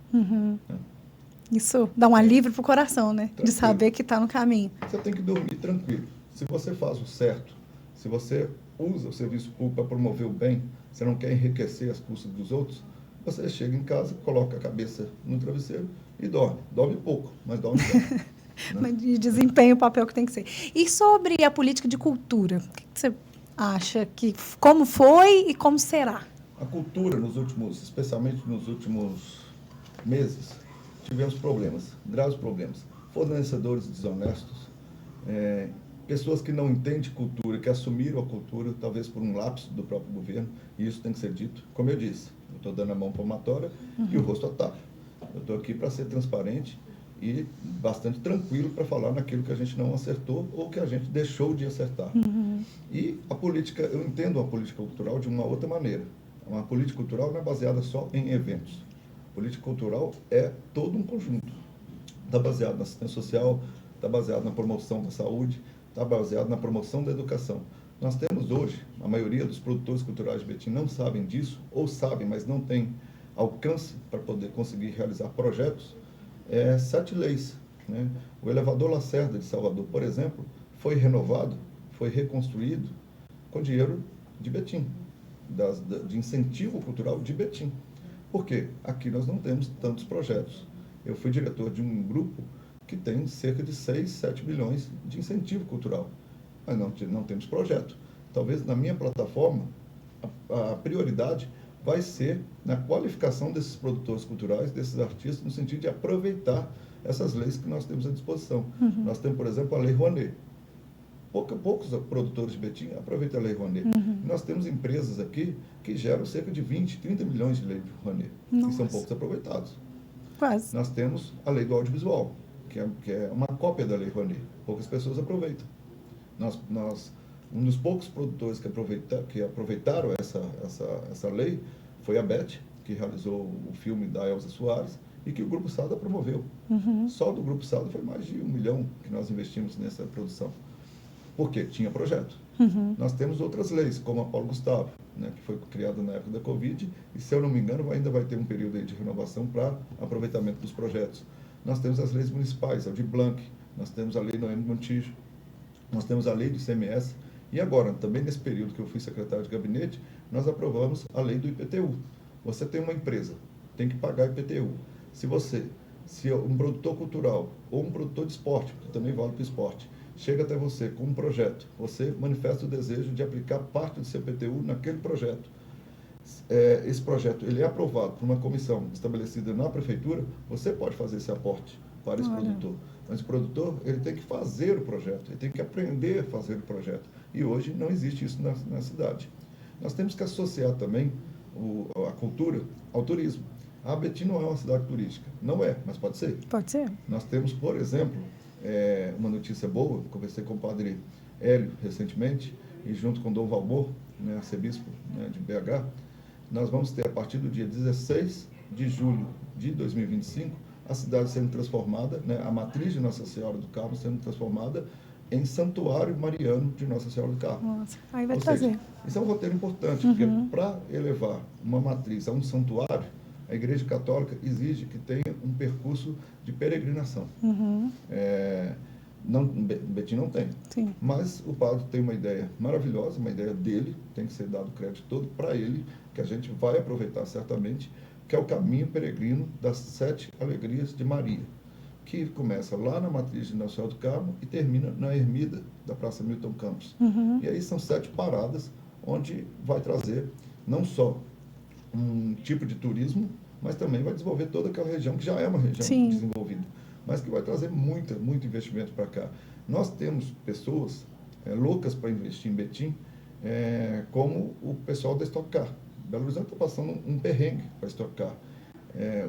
Isso dá um alívio para o coração, né? Tranquilo. De saber que está no caminho. Você tem que dormir tranquilo. Se você faz o certo, se você usa o serviço público para promover o bem, você não quer enriquecer as custas dos outros, você chega em casa, coloca a cabeça no travesseiro e dorme. Dorme pouco, mas dorme bem. Né? Mas desempenha o papel que tem que ser. E sobre a política de cultura, o que você acha que como foi e como será? A cultura especialmente nos últimos meses, tivemos problemas, graves problemas. Fornecedores desonestos, pessoas que não entendem cultura, que assumiram a cultura, talvez por um lapso do próprio governo, e isso tem que ser dito. Como eu disse, eu estou dando a mão palmatória e o rosto à tapa. Eu estou aqui para ser transparente e bastante tranquilo para falar naquilo que a gente não acertou ou que a gente deixou de acertar. E a política, eu entendo a política cultural de uma outra maneira. Uma política cultural não é baseada só em eventos. Política cultural é todo um conjunto. Está baseado na assistência social, está baseado na promoção da saúde, está baseado na promoção da educação. Nós temos hoje, a maioria dos produtores culturais de Betim não sabem disso, ou sabem, mas não têm alcance para poder conseguir realizar projetos, 7 leis. Né? O elevador Lacerda de Salvador, por exemplo, foi renovado, foi reconstruído com dinheiro de Betim, de incentivo cultural de Betim. Por quê? Aqui nós não temos tantos projetos. Eu fui diretor de um grupo que tem cerca de 6, 7 milhões de incentivo cultural, mas não temos projeto. Talvez na minha plataforma, a prioridade vai ser na qualificação desses produtores culturais, desses artistas, no sentido de aproveitar essas leis que nós temos à disposição. Nós temos, por exemplo, a Lei Rouanet. Poucos produtores de Betim aproveitam a Lei Rouanet. Nós temos empresas aqui que geram cerca de 20, 30 milhões de Lei Rouanet, que são poucos aproveitados. Quase. Nós temos a Lei do Audiovisual, que é uma cópia da Lei Rouanet. Poucas pessoas aproveitam. Um dos poucos produtores que aproveitaram essa lei foi a Beth, que realizou o filme da Elza Soares e que o Grupo Sada promoveu. Só do Grupo Sada foi mais de 1 milhão que nós investimos nessa produção. Por quê? Tinha projeto. Nós temos outras leis, como a Paulo Gustavo, né, que foi criada na época da Covid, e, se eu não me engano, ainda vai ter um período aí de renovação para aproveitamento dos projetos. Nós temos as leis municipais, a Aldir Blanc, nós temos a lei Noemi Montijo, nós temos a lei do ICMS, e agora, também nesse período que eu fui secretário de gabinete, nós aprovamos a lei do IPTU. Você tem uma empresa, tem que pagar IPTU. Se um produtor cultural ou um produtor de esporte, que também vale para o esporte, chega até você com um projeto, você manifesta o desejo de aplicar parte do seu IPTU naquele projeto. Esse projeto ele é aprovado por uma comissão estabelecida na prefeitura, você pode fazer esse aporte para esse produtor. Mas o produtor ele tem que fazer o projeto, ele tem que aprender a fazer o projeto. E hoje não existe isso na cidade. Nós temos que associar também a cultura ao turismo. A Betim não é uma cidade turística. Não é, mas pode ser. Pode ser. Nós temos, por exemplo, uma notícia boa, conversei com o padre Hélio recentemente, e junto com o Dom Valmor, né, arcebispo, né, de BH, nós vamos ter, a partir do dia 16 de julho de 2025, a cidade sendo transformada, né, a matriz de Nossa Senhora do Carmo sendo transformada em santuário mariano de Nossa Senhora do Carmo. Nossa, aí vai Ou trazer. seja, isso é um roteiro importante, porque para elevar uma matriz a um santuário, a Igreja Católica exige que tenha um percurso de peregrinação. Betim não tem. Sim. Mas o padre tem uma ideia maravilhosa, uma ideia dele, tem que ser dado crédito todo para ele, que a gente vai aproveitar certamente, que é o caminho peregrino das 7 alegrias de Maria, que começa lá na matriz de Nossa Senhora do Carmo e termina na ermida da Praça Milton Campos. E aí são 7 paradas, onde vai trazer não só um tipo de turismo, mas também vai desenvolver toda aquela região que já é uma região desenvolvida, mas que vai trazer muito investimento para cá. Nós temos pessoas loucas para investir em Betim, como o pessoal da Stock Car. Belo Horizonte está passando um perrengue para a Stock Car.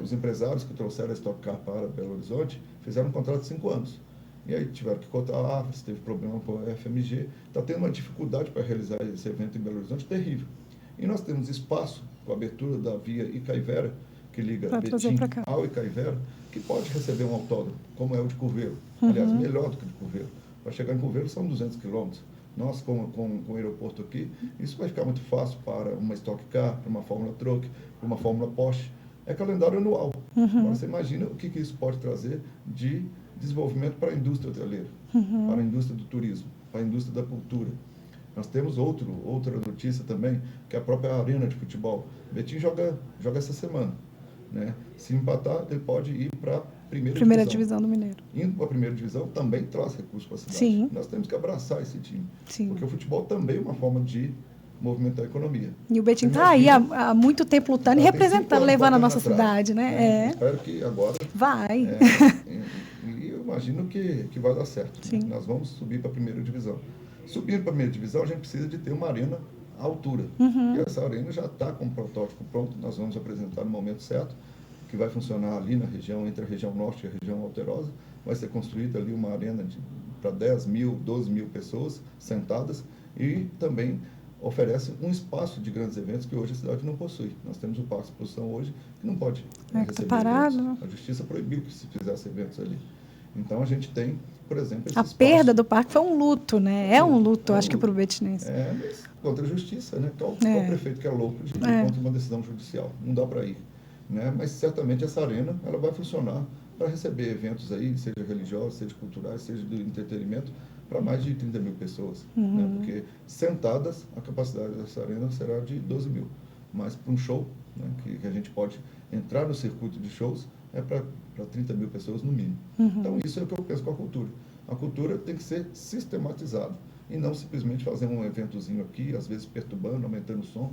Os empresários que trouxeram a Stock Car para Belo Horizonte fizeram um contrato de 5 anos. E aí tiveram que cotar árvores, teve problema com a FMG, está tendo uma dificuldade para realizar esse evento em Belo Horizonte terrível. E nós temos espaço com a abertura da via Icaivera, que liga Betim ao Icaivera, que pode receber um autódromo, como é o de Curvelo. Aliás, melhor do que o de Curvelo. Para chegar em Curvelo são 200 quilômetros. Nós, com o aeroporto aqui, isso vai ficar muito fácil para uma Stock Car, para uma Fórmula Truck, para uma Fórmula Porsche. É calendário anual. Agora, você imagina o que isso pode trazer de desenvolvimento para a indústria hoteleira, para a indústria do turismo, para a indústria da cultura. Nós temos outra notícia também, que é a própria arena de futebol. Betim joga essa semana. Né? Se empatar, ele pode ir para a primeira divisão do Mineiro. Indo para a primeira divisão também traz recursos para a cidade. Sim. Nós temos que abraçar esse time. Sim. Porque o futebol também é uma forma de movimentar a economia. E o Betim está aí há muito tempo lutando e representando, levando a nossa cidade, né? Espero que agora... Vai. E eu imagino que vai dar certo. Sim. Né? Nós vamos subir para a primeira divisão. Subindo para a primeira divisão, a gente precisa de ter uma arena à altura. E essa arena já está com o protótipo pronto, nós vamos apresentar no momento certo, que vai funcionar ali na região, entre a região norte e a região alterosa. Vai ser construída ali uma arena para 10 mil, 12 mil pessoas sentadas e também oferece um espaço de grandes eventos que hoje a cidade não possui. Nós temos o Parque de Exposição hoje que não pode receber parado, eventos. A Justiça proibiu que se fizesse eventos ali. Então a gente tem, por exemplo, esse espaço. Perda do parque foi um luto, né? É um luto, acho que para o betinense. Mas contra a justiça, né? Qual prefeito que é louco de ir contra uma decisão judicial? Não dá para ir. Né? Mas certamente essa arena ela vai funcionar para receber eventos aí, seja religiosos, seja culturais, seja do entretenimento, para mais de 30 mil pessoas. Né? Porque sentadas, a capacidade dessa arena será de 12 mil. Mas para um show, né, que a gente pode entrar no circuito de shows, é para 30 mil pessoas no mínimo. Então isso é o que eu penso com a cultura. A cultura tem que ser sistematizada e não simplesmente fazer um eventozinho aqui, às vezes perturbando, aumentando o som.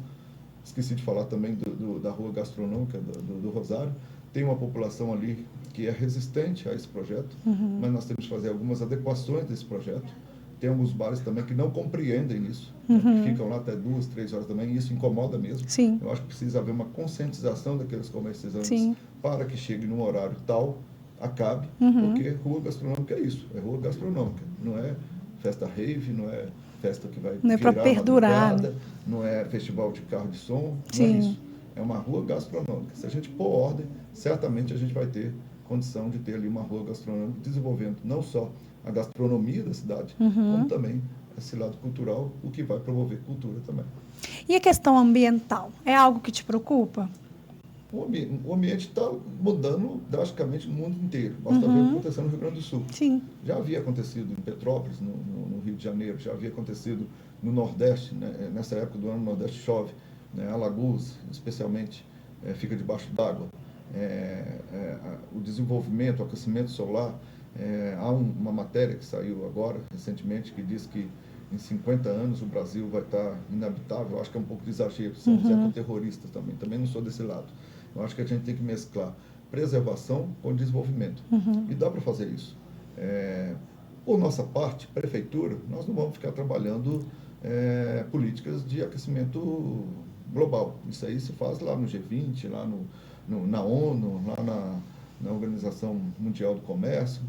Esqueci de falar também da rua gastronômica do Rosário. Tem uma população ali que é resistente a esse projeto, mas nós temos que fazer algumas adequações desse projeto. Tem alguns bares também que não compreendem isso, né, que ficam lá até 2, 3 horas da manhã, e isso incomoda mesmo. Sim. Eu acho que precisa haver uma conscientização daqueles comerciantes para que chegue num horário tal, acabe, porque rua gastronômica é isso, é rua gastronômica, não é festa rave, não é festa que vai não é para perdurar, né? Não é festival de carro de som, não é isso. É uma rua gastronômica. Se a gente pôr ordem, certamente a gente vai ter condição de ter ali uma rua gastronômica desenvolvendo não só a gastronomia da cidade, como também esse lado cultural, o que vai promover cultura também. E a questão ambiental, é algo que te preocupa? O ambiente está mudando drasticamente no mundo inteiro. Basta ver o que aconteceu no Rio Grande do Sul. Sim. Já havia acontecido em Petrópolis, no Rio de Janeiro, já havia acontecido no Nordeste, né? Nessa época do ano, no Nordeste chove, né? Alagoas, especialmente, fica debaixo d'água. O desenvolvimento, o aquecimento solar, há uma matéria que saiu agora, recentemente, que diz que em 50 anos o Brasil vai estar inabitável. Eu acho que é um pouco de exagero, são os ecoterroristas também não sou desse lado. Eu acho que a gente tem que mesclar preservação com desenvolvimento. E dá para fazer isso. Por nossa parte, prefeitura, nós não vamos ficar trabalhando políticas de aquecimento global. Isso aí se faz lá no G20, lá na ONU, lá na Organização Mundial do Comércio.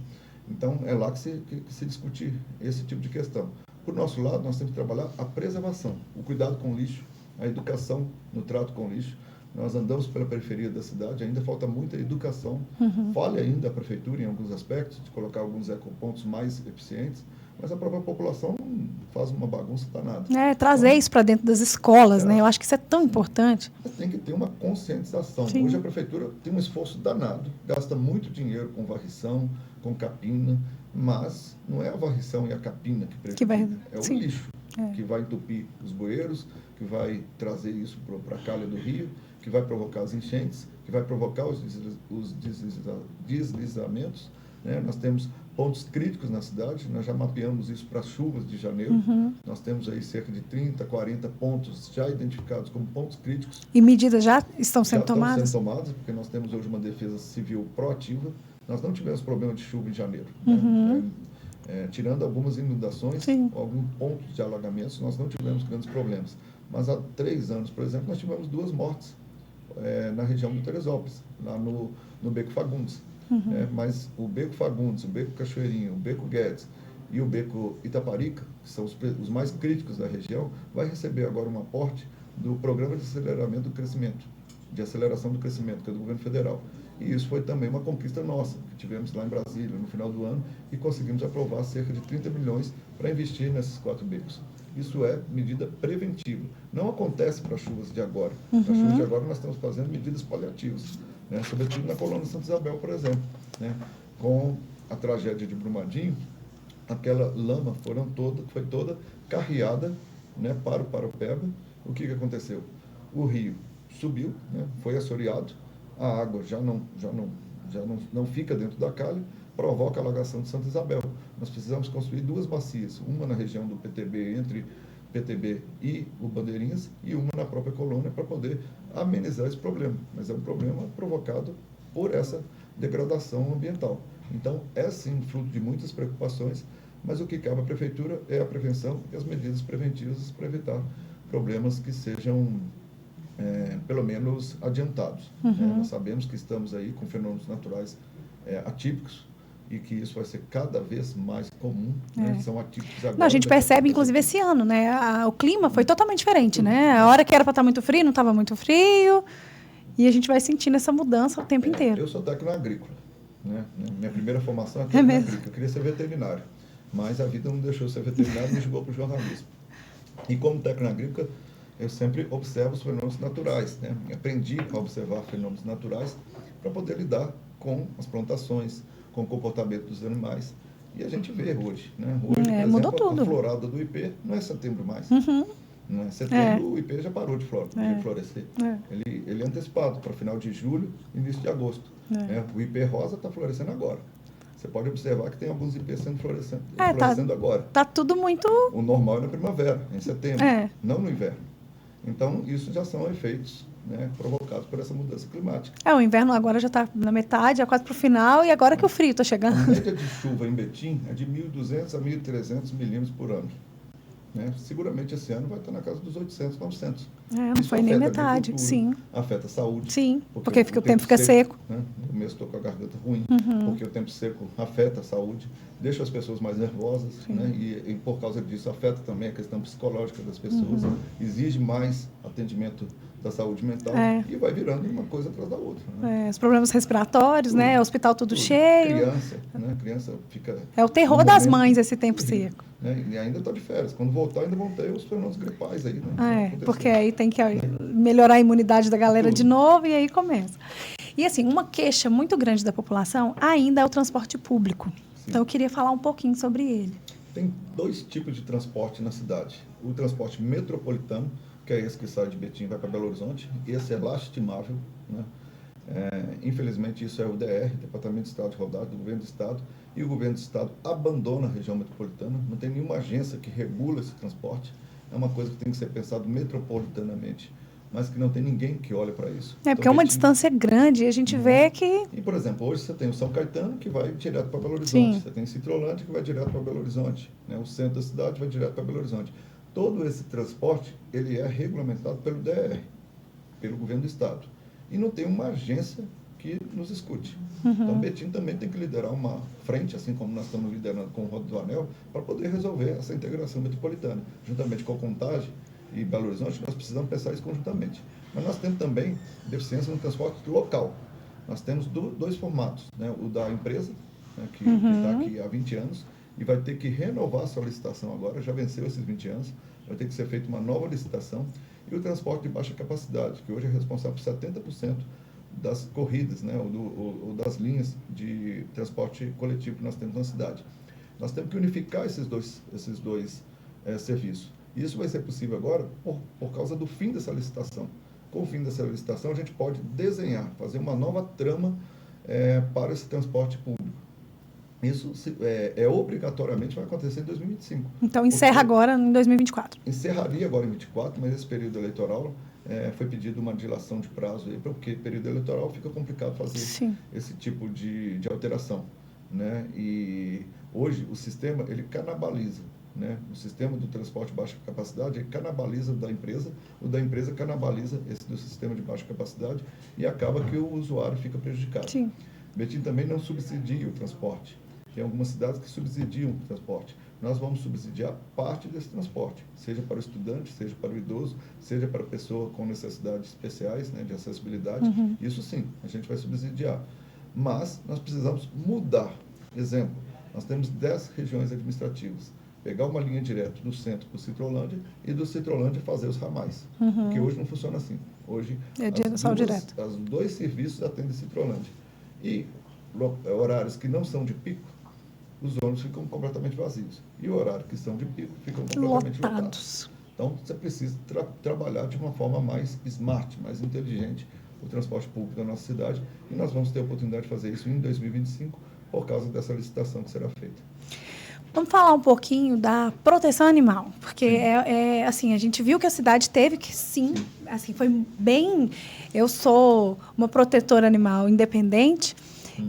Então, é lá que se discute esse tipo de questão. Por nosso lado, nós temos que trabalhar a preservação, o cuidado com o lixo, a educação no trato com o lixo. Nós andamos pela periferia da cidade, ainda falta muita educação. Falha ainda a prefeitura em alguns aspectos, de colocar alguns ecopontos mais eficientes, mas a própria população faz uma bagunça danada. Trazer isso para dentro das escolas, né? Eu acho que isso é tão importante. Tem que ter uma conscientização. Sim. Hoje a prefeitura tem um esforço danado, gasta muito dinheiro com varrição, com capina, mas não é a varrição e a capina que é o lixo que vai entupir os bueiros, que vai trazer isso para a calha do rio, que vai provocar as enchentes, que vai provocar os deslizamentos. Né? Nós temos pontos críticos na cidade, nós já mapeamos isso para as chuvas de janeiro. Nós temos aí cerca de 30, 40 pontos já identificados como pontos críticos. E medidas já estão sendo tomadas? Estão sendo tomadas, porque nós temos hoje uma defesa civil proativa. Nós não tivemos problema de chuva em janeiro. Né? Tirando algumas inundações, alguns pontos de alagamentos, nós não tivemos grandes problemas. Mas há 3 anos, por exemplo, nós tivemos 2 mortes na região do Teresópolis, lá no Beco Fagundes. Mas o Beco Fagundes, o Beco Cachoeirinho, o Beco Guedes e o Beco Itaparica, que são os mais críticos da região, vai receber agora um aporte do Programa de Aceleramento do Crescimento, de Aceleração do Crescimento, que é do governo federal. E isso foi também uma conquista nossa, que tivemos lá em Brasília no final do ano e conseguimos aprovar cerca de 30 milhões para investir nesses 4 becos. Isso é medida preventiva. Não acontece para as chuvas de agora. Para as chuvas de agora nós estamos fazendo medidas paliativas, né? Sobretudo na colônia Santa Isabel, por exemplo. Né? Com a tragédia de Brumadinho, aquela lama foi toda carreada, né, para o Paropeba. O que aconteceu? O rio subiu, né, foi assoreado, a água já não fica dentro da calha, provoca a alagação de Santa Isabel. Nós precisamos construir 2 bacias, uma na região do PTB, entre PTB e o Bandeirinhas, e uma na própria colônia, para poder amenizar esse problema. Mas é um problema provocado por essa degradação ambiental. Então, é sim fruto de muitas preocupações, mas o que cabe à prefeitura é a prevenção e as medidas preventivas para evitar problemas que sejam pelo menos adiantados. Nós sabemos que estamos aí com fenômenos naturais atípicos e que isso vai ser cada vez mais comum. Né? São atípicos agora. Não, a gente percebe, inclusive, esse ano, né? O clima foi totalmente diferente, né? A hora que era para estar muito frio, não estava muito frio, e a gente vai sentindo essa mudança o tempo inteiro. Eu sou técnico agrícola, né? Minha primeira formação é técnico agrícola. Eu queria ser veterinário, mas a vida não deixou eu ser veterinário e me jogou para o jornalismo. E como técnico agrícola, eu sempre observo os fenômenos naturais, né? Aprendi a observar fenômenos naturais para poder lidar com as plantações, com o comportamento dos animais. E a gente vê hoje, né? Hoje, por exemplo, tudo. A florada do IP não é setembro mais. Né? Setembro o IP já parou de florescer. Ele é antecipado para final de julho, início de agosto. Né? O IP rosa está florescendo agora. Você pode observar que tem alguns IPs florescendo agora. Está tudo muito... O normal é na primavera, em setembro, não no inverno. Então, isso já são efeitos, né, provocados por essa mudança climática. O inverno agora já está na metade, quase para o final, e agora que o frio está chegando. A média de chuva em Betim é de 1.200 a 1.300 milímetros por ano. Né? Seguramente esse ano vai estar na casa dos 800, 900. Não isso foi nem metade, sim. Afeta a saúde. Sim, porque o tempo fica seco. Né? No começo estou com a garganta ruim, porque o tempo seco afeta a saúde, deixa as pessoas mais nervosas, né? E por causa disso afeta também a questão psicológica das pessoas, exige mais atendimento da saúde mental e vai virando uma coisa atrás da outra. Né? Os problemas respiratórios, tudo, né? Hospital tudo cheio. Criança fica... É o terror das mães esse tempo seco. Né? E ainda está de férias. Quando voltar, ainda vão ter os fenômenos gripais aí. Né? Porque aí tem que melhorar a imunidade da galera de novo e aí começa. E assim, uma queixa muito grande da população ainda é o transporte público. Sim. Então eu queria falar um pouquinho sobre ele. Tem 2 tipos de transporte na cidade. O transporte metropolitano, que é esse que sai de Betim e vai para Belo Horizonte. Esse é lastimável. Né? Infelizmente, isso é o DR, Departamento de Estado de Rodagem, do Governo do Estado. E o Governo do Estado abandona a região metropolitana. Não tem nenhuma agência que regula esse transporte. É uma coisa que tem que ser pensado metropolitanamente, mas que não tem ninguém que olhe para isso. Porque então, é uma distância grande e a gente vê que... E, por exemplo, hoje você tem o São Caetano, que vai direto para Belo Horizonte. Sim. Você tem Citrolândia, que vai direto para Belo Horizonte. Né? O centro da cidade vai direto para Belo Horizonte. Todo esse transporte, ele é regulamentado pelo DR, pelo Governo do Estado. E não tem uma agência que nos escute. Então, Betim também tem que liderar uma frente, assim como nós estamos liderando com o Rodo do Anel, para poder resolver essa integração metropolitana. Juntamente com a Contagem e Belo Horizonte, nós precisamos pensar isso conjuntamente. Mas nós temos também deficiência no transporte local. Nós temos 2 formatos, né? O da empresa, né, que está aqui há 20 anos, e vai ter que renovar a sua licitação agora, já venceu esses 20 anos, vai ter que ser feita uma nova licitação, e o transporte de baixa capacidade, que hoje é responsável por 70% das corridas, né, ou das linhas de transporte coletivo que nós temos na cidade. Nós temos que unificar esses dois serviços. E isso vai ser possível agora por causa do fim dessa licitação. Com o fim dessa licitação, a gente pode desenhar, fazer uma nova trama para esse transporte público. Isso obrigatoriamente vai acontecer em 2025. Então, encerra agora em 2024. Encerraria agora em 2024, mas esse período eleitoral foi pedido uma dilação de prazo, aí, porque período eleitoral fica complicado fazer esse tipo de alteração. Né? E hoje o sistema, ele canibaliza. Né? O sistema do transporte de baixa capacidade canibaliza o da empresa canibaliza esse do sistema de baixa capacidade e acaba que o usuário fica prejudicado. Sim. Betim também não subsidia o transporte. Tem algumas cidades que subsidiam o transporte. Nós vamos subsidiar parte desse transporte, seja para o estudante, seja para o idoso, seja para a pessoa com necessidades especiais, né, de acessibilidade. Isso sim, a gente vai subsidiar. Mas nós precisamos mudar. Exemplo, nós temos 10 regiões administrativas. Pegar uma linha direta do centro para o Citrolândia e do Citrolândia fazer os ramais. Porque hoje não funciona assim. Hoje, os 2 serviços atendem Citrolândia. E horários que não são de pico, os ônibus ficam completamente vazios. E o horário que são de pico ficam completamente lotados. Então, você precisa trabalhar de uma forma mais smart, mais inteligente, o transporte público da nossa cidade. E nós vamos ter a oportunidade de fazer isso em 2025, por causa dessa licitação que será feita. Vamos falar um pouquinho da proteção animal, porque assim, a gente viu que a cidade teve que sim, assim, foi bem... Eu sou uma protetora animal independente,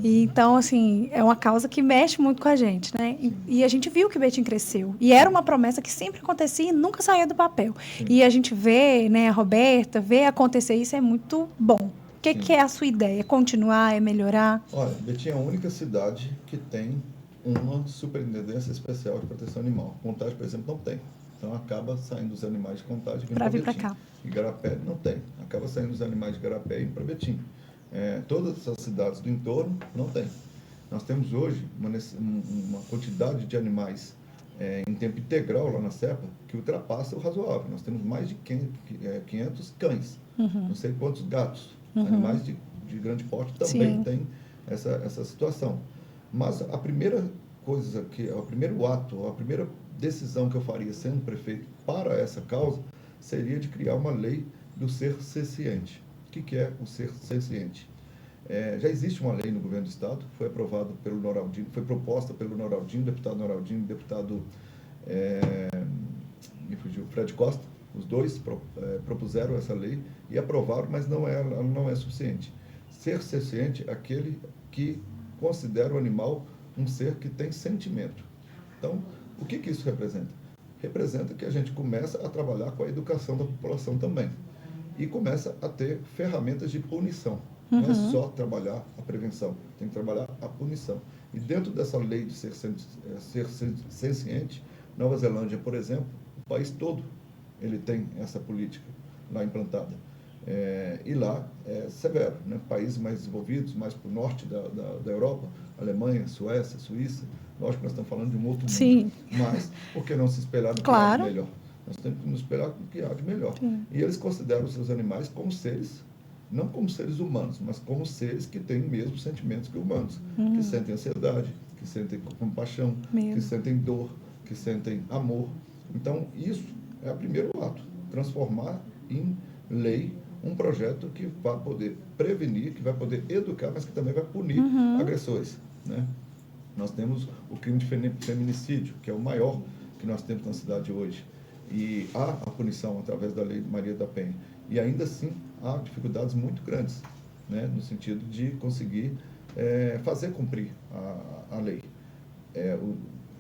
e então, assim, é uma causa que mexe muito com a gente, né? E a gente viu que Betim cresceu. E era uma promessa que sempre acontecia e nunca saía do papel. E a gente vê, né, a Roberta, vê acontecer isso, é muito bom. O que é a sua ideia? É continuar, é melhorar? Olha, Betim é a única cidade que tem uma superintendência especial de proteção animal. Contagem, por exemplo, não tem. Então, acaba saindo os animais de Contagem para vir para cá. Igarapé não tem. Acaba saindo os animais de Igarapé e para Betim. Todas as cidades do entorno não tem. Nós temos hoje uma quantidade de animais em tempo integral lá na Cepa que ultrapassa o razoável. Nós temos mais de 500 cães, não sei quantos gatos. Animais de grande porte também tem essa situação. Mas a primeira coisa, o primeiro ato, a primeira decisão que eu faria sendo prefeito para essa causa seria de criar uma lei do ser senciente. O que é o ser senciente? Já existe uma lei no governo do estado, foi aprovada pelo Noraldinho, foi proposta pelo Noraldinho, deputado me fugiu, Fred Costa. Os dois propuseram essa lei e aprovaram, mas ela não é suficiente. Ser senciente é aquele que considera o animal um ser que tem sentimento. Então, o que isso representa? Representa que a gente começa a trabalhar com a educação da população também. E começa a ter ferramentas de punição. Não é só trabalhar a prevenção, tem que trabalhar a punição. E dentro dessa lei de ser senciente, Nova Zelândia, por exemplo, o país todo, ele tem essa política lá implantada. E lá é severo, né? Países mais desenvolvidos, mais para o norte da Europa, Alemanha, Suécia, Suíça, lógico que nós estamos falando de um outro mundo. Sim. Mas por que não se espelhar no que há de melhor? Nós temos que nos espelhar no que há de melhor. Sim. E eles consideram os seus animais como seres, não como seres humanos, mas como seres que têm os mesmos sentimentos que humanos, que sentem ansiedade, que sentem compaixão, que sentem dor, que sentem amor. Então, isso é o primeiro ato, transformar em lei um projeto que vai poder prevenir, que vai poder educar, mas que também vai punir agressores, né? Nós temos o crime de feminicídio, que é o maior que nós temos na cidade hoje. E há a punição através da lei Maria da Penha. E ainda assim há dificuldades muito grandes, né, no sentido de conseguir fazer cumprir a lei.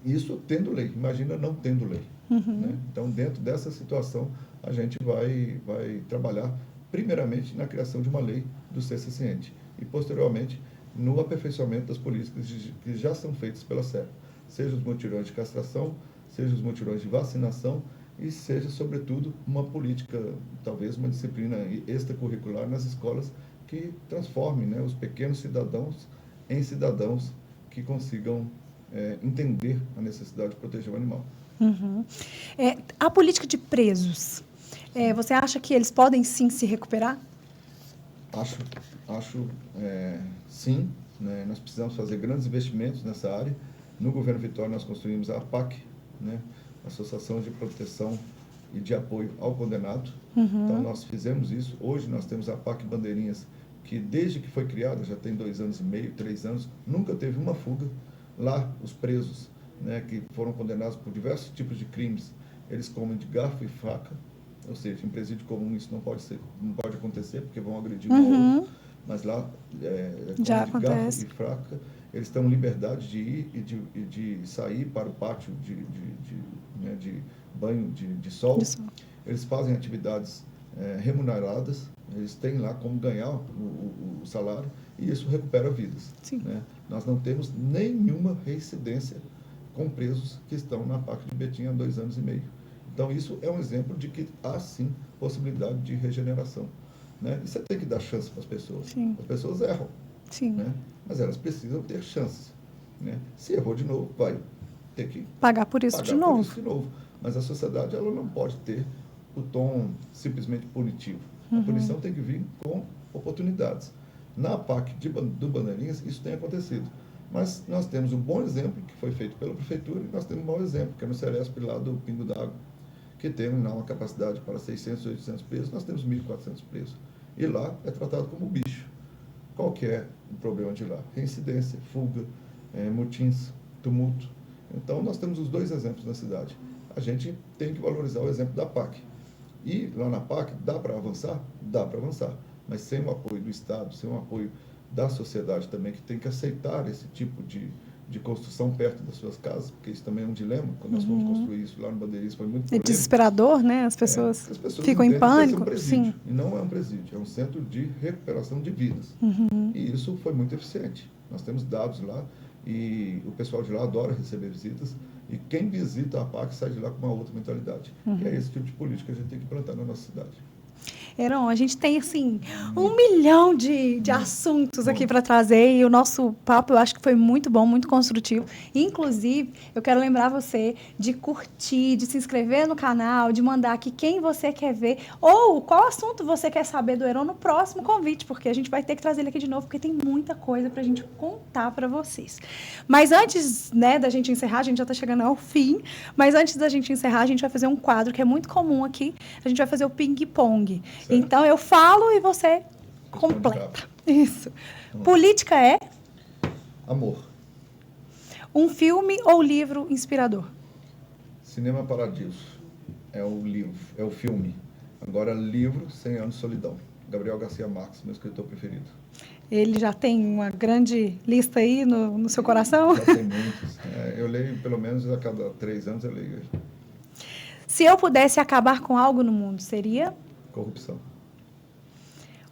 Isso tendo lei, imagina não tendo lei. Né? Então, dentro dessa situação, a gente vai trabalhar primeiramente na criação de uma lei do ser ciente e, posteriormente, no aperfeiçoamento das políticas que já são feitas pela SERP, seja os mutirões de castração, seja os mutirões de vacinação e seja, sobretudo, uma política, talvez uma disciplina extracurricular nas escolas que transforme, né, os pequenos cidadãos em cidadãos que consigam entender a necessidade de proteger o animal. A política de presos, você acha que eles podem sim se recuperar? Acho sim, né? Nós precisamos fazer grandes investimentos nessa área. No governo Vitória nós construímos a APAC, né? Associação de Proteção e de Apoio ao Condenado. Então nós fizemos isso. Hoje nós temos a APAC Bandeirinhas, que desde que foi criada, já tem 2 anos e meio, 3 anos, nunca teve uma fuga. Lá os presos, né, que foram condenados por diversos tipos de crimes, eles comem de garfo e faca, ou seja, em presídio comum isso não pode acontecer, porque vão agredir um ao outro, mas lá já comem de acontece. garfo e faca, eles têm liberdade de ir e de sair para o pátio de banho de sol. Eles fazem atividades remuneradas, eles têm lá como ganhar o salário, e isso recupera vidas. Né? Nós não temos nenhuma reincidência com presos que estão na PAC de Betim há 2 anos e meio. Então, isso é um exemplo de que há, sim, possibilidade de regeneração. Né? E você tem que dar chance para as pessoas. Sim. As pessoas erram, né? Mas elas precisam ter chances. Né? Se errou de novo, vai ter que pagar por isso de novo. Mas a sociedade ela não pode ter o tom simplesmente punitivo. A punição tem que vir com oportunidades. Na PAC do Bandeirinhas, isso tem acontecido. Mas nós temos um bom exemplo, que foi feito pela Prefeitura, e nós temos um mau exemplo, que é no Ceresp, lá do Pingo d'Água, que tem uma capacidade para 600, 800 presos, nós temos 1.400 presos. E lá é tratado como bicho. Qual que é o problema de lá? Reincidência, fuga, motins, tumulto. Então, nós temos os 2 exemplos na cidade. A gente tem que valorizar o exemplo da PAC. E lá na PAC, dá para avançar? Dá para avançar. Mas sem o apoio do Estado, sem o apoio da sociedade também, que tem que aceitar esse tipo de construção perto das suas casas, porque isso também é um dilema. Quando nós fomos construir isso lá no Bandeirinhas, foi muito polêmico. É desesperador, né? As pessoas ficam em pânico. É um presídio, e não é um presídio, é um centro de recuperação de vidas. E isso foi muito eficiente. Nós temos dados lá, e o pessoal de lá adora receber visitas, e quem visita a PAC sai de lá com uma outra mentalidade. E é esse tipo de política que a gente tem que implantar na nossa cidade. Heron, a gente tem, assim, 1 milhão de assuntos aqui para trazer, e o nosso papo eu acho que foi muito bom, muito construtivo. Inclusive, eu quero lembrar você de curtir, de se inscrever no canal, de mandar aqui quem você quer ver, ou qual assunto você quer saber do Heron no próximo convite, porque a gente vai ter que trazer ele aqui de novo, porque tem muita coisa para a gente contar para vocês. Mas antes, né, da gente encerrar, a gente já está chegando ao fim, mas antes da gente encerrar, a gente vai fazer um quadro que é muito comum aqui, a gente vai fazer o ping-pong. Então, eu falo e você completa. Isso. Política é? Amor. Um filme ou livro inspirador? Cinema Paradiso. É o livro, é o filme. Agora, livro, 100 Anos de Solidão. Gabriel Garcia Marques, meu escritor preferido. Ele já tem uma grande lista aí no seu coração? Já tem muitos. Eu leio, pelo menos, a cada 3 anos eu leio ele. Se eu pudesse acabar com algo no mundo, seria? Corrupção.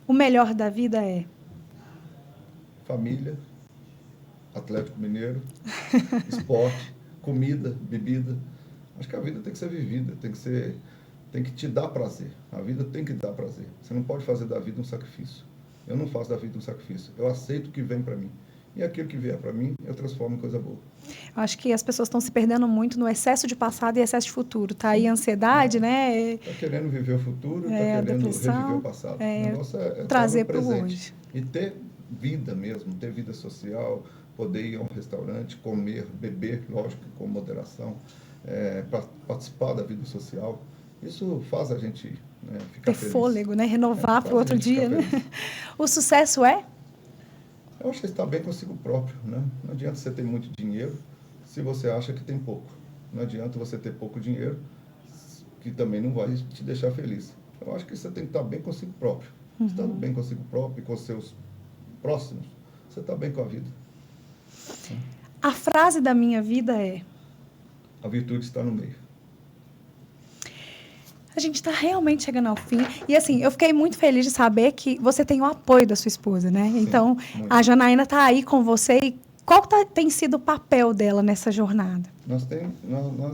O melhor da vida é? Família, Atlético Mineiro, esporte, comida, bebida. Acho que a vida tem que ser vivida, tem tem que te dar prazer. A vida tem que dar prazer. Você não pode fazer da vida um sacrifício. Eu não faço da vida um sacrifício. Eu aceito o que vem para mim. E aquilo que vier para mim, eu transformo em coisa boa. Acho que as pessoas estão se perdendo muito no excesso de passado e excesso de futuro. Tá aí a ansiedade, né? Está querendo viver o futuro, está querendo reviver o passado. O negócio é trazer para o para o presente. hoje. E ter vida mesmo, ter vida social, poder ir a um restaurante, comer, beber, lógico, com moderação, participar da vida social. Isso faz a gente ficar ter feliz. Fôlego, né? Renovar para o outro dia, né? O sucesso é? Eu acho que estar bem consigo próprio, né? Não adianta você ter muito dinheiro se você acha que tem pouco. Não adianta você ter pouco dinheiro, que também não vai te deixar feliz. Eu acho que você tem que estar bem consigo próprio. Estando bem consigo próprio e com seus próximos, você está bem com a vida. A frase da minha vida é: a virtude está no meio. A gente está realmente chegando ao fim. E assim, eu fiquei muito feliz de saber que você tem o apoio da sua esposa, né? Sim, então, muito. A Janaína está aí com você. E qual tem sido o papel dela nessa jornada? Nós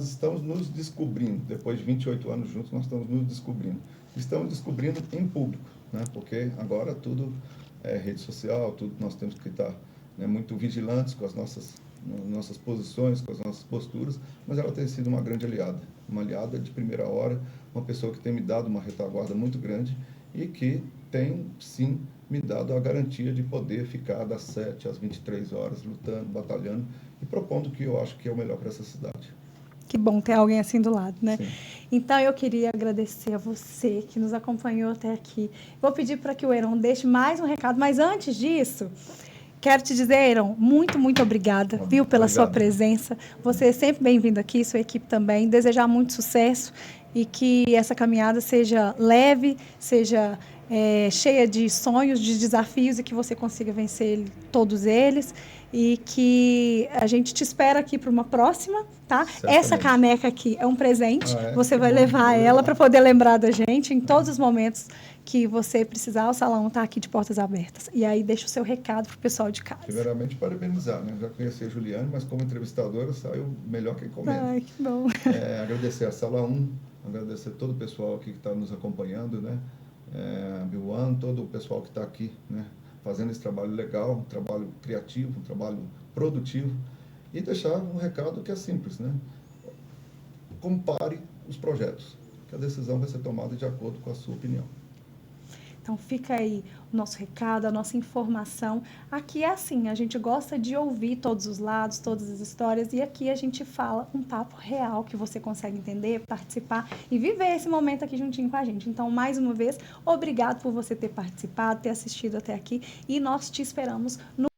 estamos nos descobrindo. Depois de 28 anos juntos, nós estamos nos descobrindo. Estamos descobrindo em público, né? Porque agora tudo é rede social, tudo nós temos que estar muito vigilantes com as nossas posições, com as nossas posturas, mas ela tem sido uma grande aliada de primeira hora, uma pessoa que tem me dado uma retaguarda muito grande e que tem, sim, me dado a garantia de poder ficar das 7 às 23 horas lutando, batalhando e propondo o que eu acho que é o melhor para essa cidade. Que bom ter alguém assim do lado, né? Sim. Então, eu queria agradecer a você que nos acompanhou até aqui. Vou pedir para que o Heron deixe mais um recado, mas antes disso, quero te dizer, Heron, muito, muito obrigada, viu, pela sua presença. Você é sempre bem-vindo aqui, sua equipe também. Desejar muito sucesso e que essa caminhada seja leve, seja cheia de sonhos, de desafios e que você consiga vencer todos eles. E que a gente te espera aqui para uma próxima, tá? Certamente. Essa caneca aqui é um presente. Você vai levar ela para poder lembrar da gente em todos os momentos que você precisar. O salão está aqui de portas abertas. E aí deixa o seu recado para o pessoal de casa. Primeiramente, parabenizar, né? Já conheci a Juliane, mas como entrevistadora saiu melhor que encomenda. Ai, que bom. Agradecer a Sala 1, agradecer todo o pessoal aqui que está nos acompanhando, né? A Bill1, todo o pessoal que está aqui, né? Fazendo esse trabalho legal, um trabalho criativo, um trabalho produtivo, e deixar um recado que é simples, né? Compare os projetos, que a decisão vai ser tomada de acordo com a sua opinião. Então, fica aí o nosso recado, a nossa informação. Aqui é assim, a gente gosta de ouvir todos os lados, todas as histórias, e aqui a gente fala um papo real que você consegue entender, participar e viver esse momento aqui juntinho com a gente. Então, mais uma vez, obrigado por você ter participado, ter assistido até aqui, e nós te esperamos no